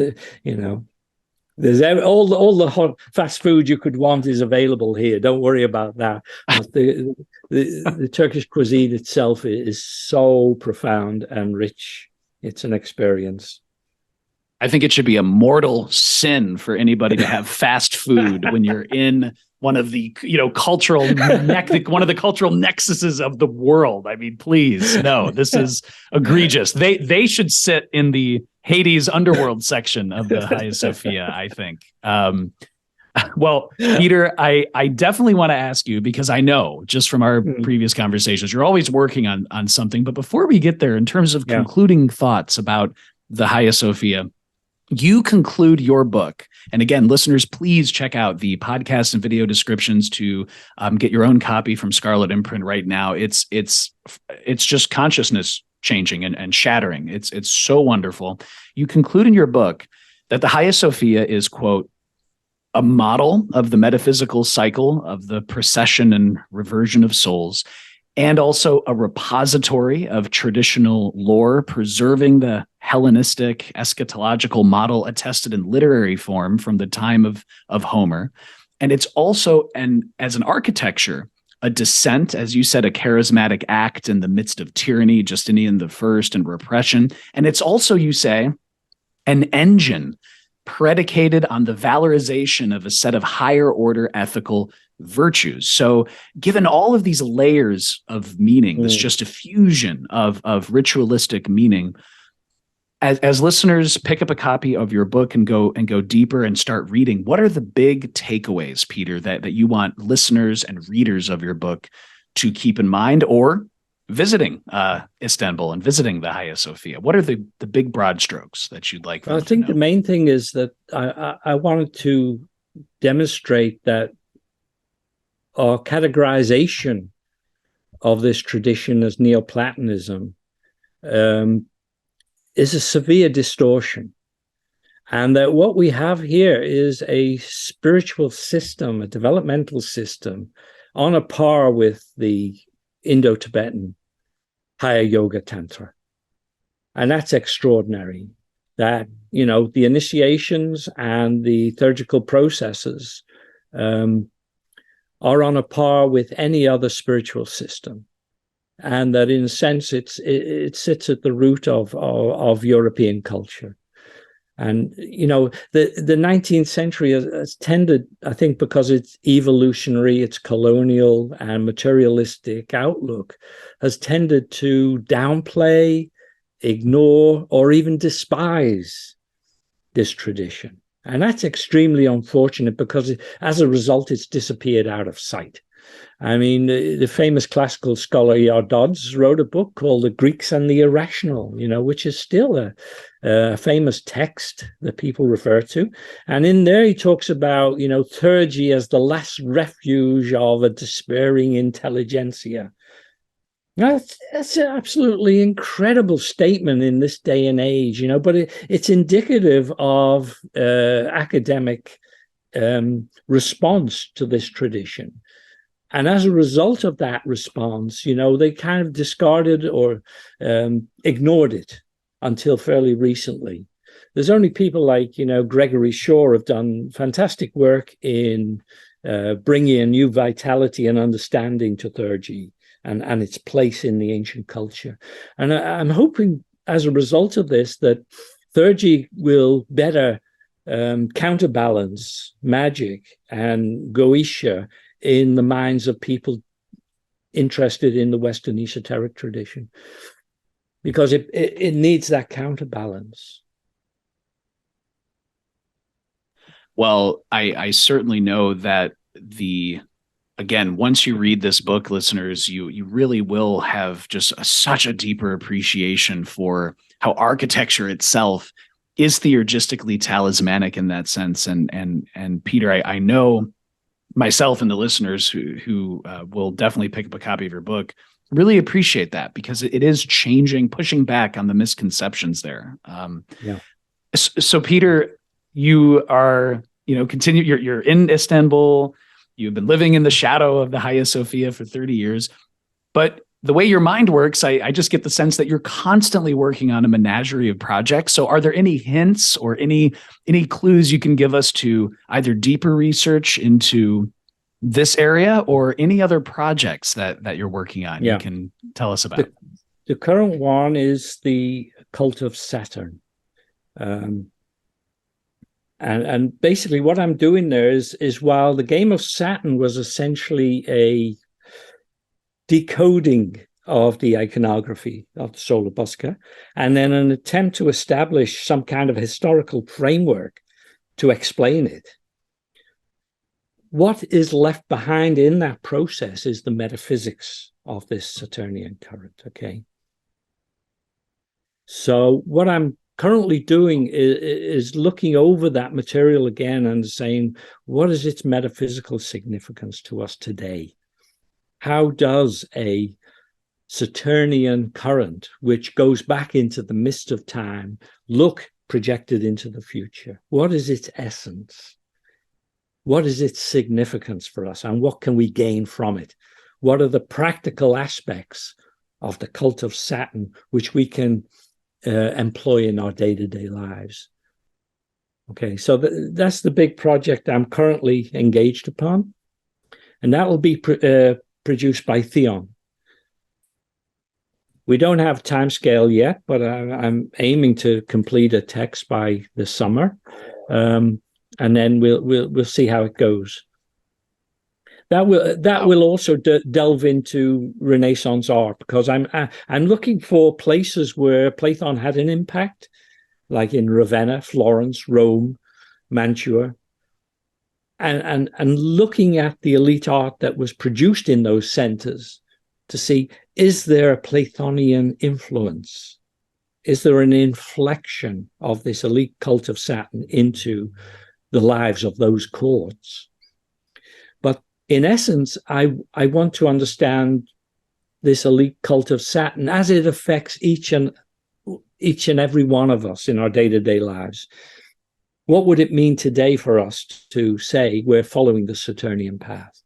there's all the hot fast food you could want is available here. Don't worry about that. But the Turkish cuisine itself is so profound and rich. It's an experience. I think it should be a mortal sin for anybody to have fast food when you're in one of the, cultural one of the cultural nexuses of the world. I mean, please, no, this is egregious. They should sit in the Hades underworld section of the Hagia Sophia, I think. Well, Peter, I definitely want to ask you, because I know just from our previous conversations, you're always working on something. But before we get there, in terms of concluding thoughts about the Hagia Sophia, you conclude your book. And again, listeners, please check out the podcast and video descriptions to get your own copy from Scarlet Imprint right now. It's just consciousness changing and shattering. It's so wonderful. You conclude in your book that the Hagia Sophia is, quote, a model of the metaphysical cycle of the procession and reversion of souls, and also a repository of traditional lore, preserving the Hellenistic eschatological model attested in literary form from the time of Homer. And it's also, as an architecture, a dissent, as you said, a charismatic act in the midst of tyranny, Justinian I, and repression. And it's also, you say, an engine predicated on the valorization of a set of higher order ethical virtues. So given all of these layers of meaning, that's just a fusion of ritualistic meaning, as listeners pick up a copy of your book and go deeper and start reading, what are the big takeaways, Peter, that you want listeners and readers of your book to keep in mind, or visiting Istanbul and visiting the Hagia Sophia? What are the big broad strokes that you'd like? I think the main thing is that I wanted to demonstrate that our categorization of this tradition as Neoplatonism is a severe distortion. And that what we have here is a spiritual system, a developmental system, on a par with the Indo-Tibetan Higher Yoga Tantra. And that's extraordinary. That, the initiations and the liturgical processes are on a par with any other spiritual system. And that in a sense, it sits at the root of European culture. And, the 19th century has tended, I think, because it's evolutionary, it's colonial and materialistic outlook, has tended to downplay, ignore, or even despise this tradition. And that's extremely unfortunate because as a result, it's disappeared out of sight. I mean, the famous classical scholar E.R. Dodds wrote a book called The Greeks and the Irrational, which is still a famous text that people refer to. And in there, he talks about, theurgy as the last refuge of a despairing intelligentsia. That's an absolutely incredible statement in this day and age, but it's indicative of academic response to this tradition. And as a result of that response, they kind of discarded or ignored it until fairly recently. There's only people like, Gregory Shaw have done fantastic work in bringing a new vitality and understanding to theurgy and its place in the ancient culture. And I'm hoping as a result of this that theurgy will better counterbalance magic and Goetia in the minds of people interested in the Western esoteric tradition, because it needs that counterbalance. Well, I certainly know that again, once you read this book, listeners, you really will have just such a deeper appreciation for how architecture itself is theurgistically talismanic in that sense. And Peter, I know myself and the listeners who will definitely pick up a copy of your book really appreciate that, because it is changing, pushing back on the misconceptions there. So Peter, you are, you're in Istanbul. You've been living in the shadow of the Hagia Sophia for 30 years, but the way your mind works, I just get the sense that you're constantly working on a menagerie of projects. So are there any hints or any clues you can give us to either deeper research into this area or any other projects that you're working on? You can tell us about. The current one is the cult of Saturn. And basically what I'm doing there is while the game of Saturn was essentially a decoding of the iconography of the solar busca, and then an attempt to establish some kind of historical framework to explain it. what is left behind in that process is the metaphysics of this Saturnian current, okay? So what I'm currently doing is looking over that material again and saying, what is its metaphysical significance to us today? How does a Saturnian current, which goes back into the mist of time, look projected into the future? What is its essence? What is its significance for us, and what can we gain from it? What are the practical aspects of the cult of Saturn which we can employ in our day-to-day lives? Okay, so that's the big project I'm currently engaged upon, and that will be produced by Theon. We don't have time scale yet, but I'm aiming to complete a text by the summer. And then we'll see how it goes. That will also delve into Renaissance art, because I'm looking for places where Platon had an impact, like in Ravenna, Florence, Rome, Mantua, and looking at the elite art that was produced in those centers to see, is there a Platonian influence? Is there an inflection of this elite cult of Saturn into the lives of those courts? But in essence, I want to understand this elite cult of Saturn as it affects each and every one of us in our day-to-day lives. What would it mean today for us to say we're following the Saturnian path?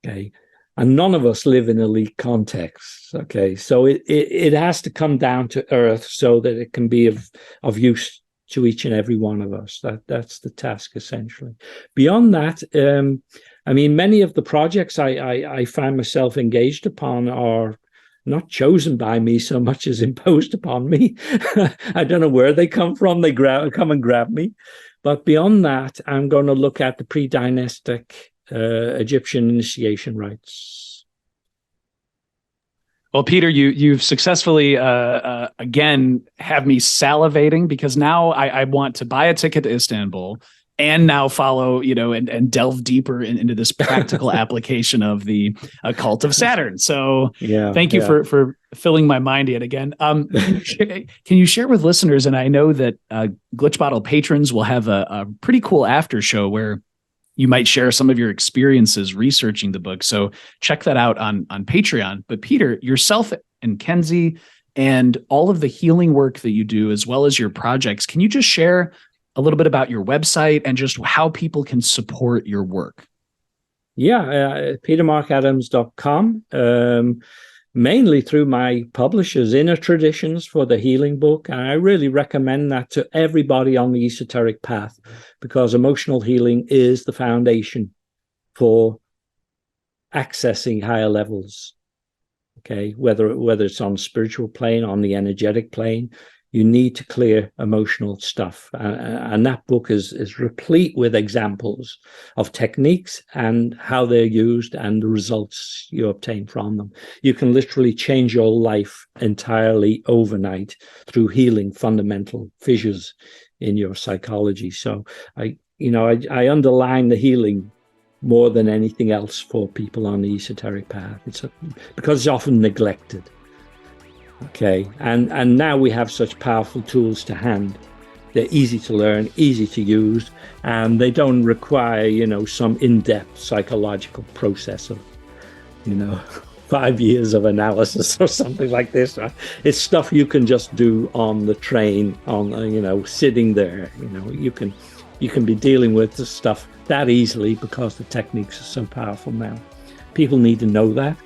Okay. And none of us live in elite contexts. Okay. So it has to come down to earth so that it can be of use to each and every one of us. That's the task, essentially. Beyond that, I mean, many of the projects I find myself engaged upon are not chosen by me so much as imposed upon me. I don't know where they come from. They come and grab me. But beyond that, I'm going to look at the pre-dynastic Egyptian initiation rites. Well, Peter, you've successfully again have me salivating, because now I want to buy a ticket to Istanbul and now follow, and delve deeper into this practical application of the cult of Saturn. So thank you for filling my mind yet again. Can you share with listeners, and I know that Glitch Bottle patrons will have a pretty cool after show where you might share some of your experiences researching the book. So check that out on Patreon. But Peter, yourself and Kenzie and all of the healing work that you do, as well as your projects, can you just share a little bit about your website and just how people can support your work? Yeah, petermarkadams.com. Mainly through my publishers, Inner Traditions, for the healing book. And I really recommend that to everybody on the esoteric path, because emotional healing is the foundation for accessing higher levels. Okay, whether it's on the spiritual plane, on the energetic plane, you need to clear emotional stuff. And that book is replete with examples of techniques and how they're used and the results you obtain from them. You can literally change your life entirely overnight through healing fundamental fissures in your psychology. So I underline the healing more than anything else for people on the esoteric path. Because it's often neglected. Okay, and now we have such powerful tools to hand. They're easy to learn, easy to use, and they don't require, some in-depth psychological process of, 5 years of analysis or something like this. Right? It's stuff you can just do on the train, sitting there. You can be dealing with the stuff that easily because the techniques are so powerful now. People need to know that.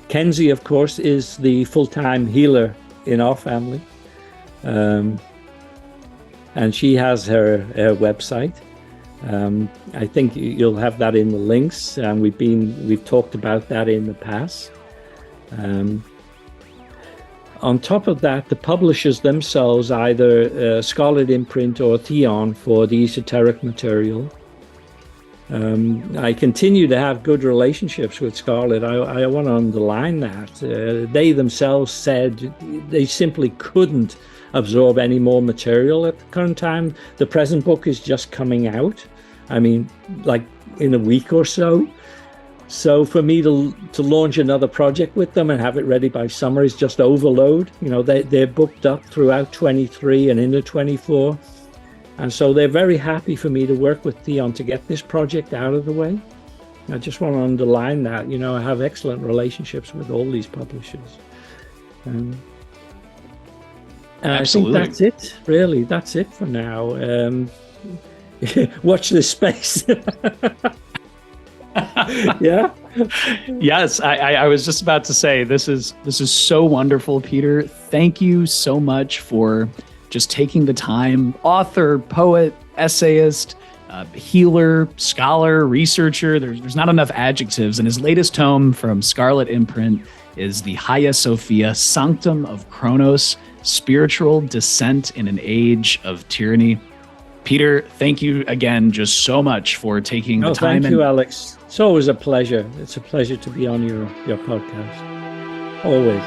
Kenzie, of course, is the full-time healer in our family. And she has her website. I think you'll have that in the links. And we've talked about that in the past. On top of that, the publishers themselves, either Scarlet Imprint or Theon for the esoteric material. I continue to have good relationships with Scarlet. I want to underline that. They themselves said they simply couldn't absorb any more material at the current time. The present book is just coming out. I mean, like in a week or so. So for me to launch another project with them and have it ready by summer is just overload. You know, they're booked up throughout 23 and into 24. And so they're very happy for me to work with Theon to get this project out of the way. I just want to underline that, you know, I have excellent relationships with all these publishers. And Absolutely. I think that's it, really. That's it for now. Watch this space. Yeah. Yes, I was just about to say this is so wonderful, Peter. Thank you so much for just taking the time. Author, poet, essayist, healer, scholar, researcher. There's not enough adjectives. And his latest tome from Scarlet Imprint is the Hagia Sophia, Sanctum of Kronos, Spiritual Dissent in an Age of Tyranny. Peter, thank you again just so much for taking the time. Thank you, Alex. It's always a pleasure. It's a pleasure to be on your podcast. Always.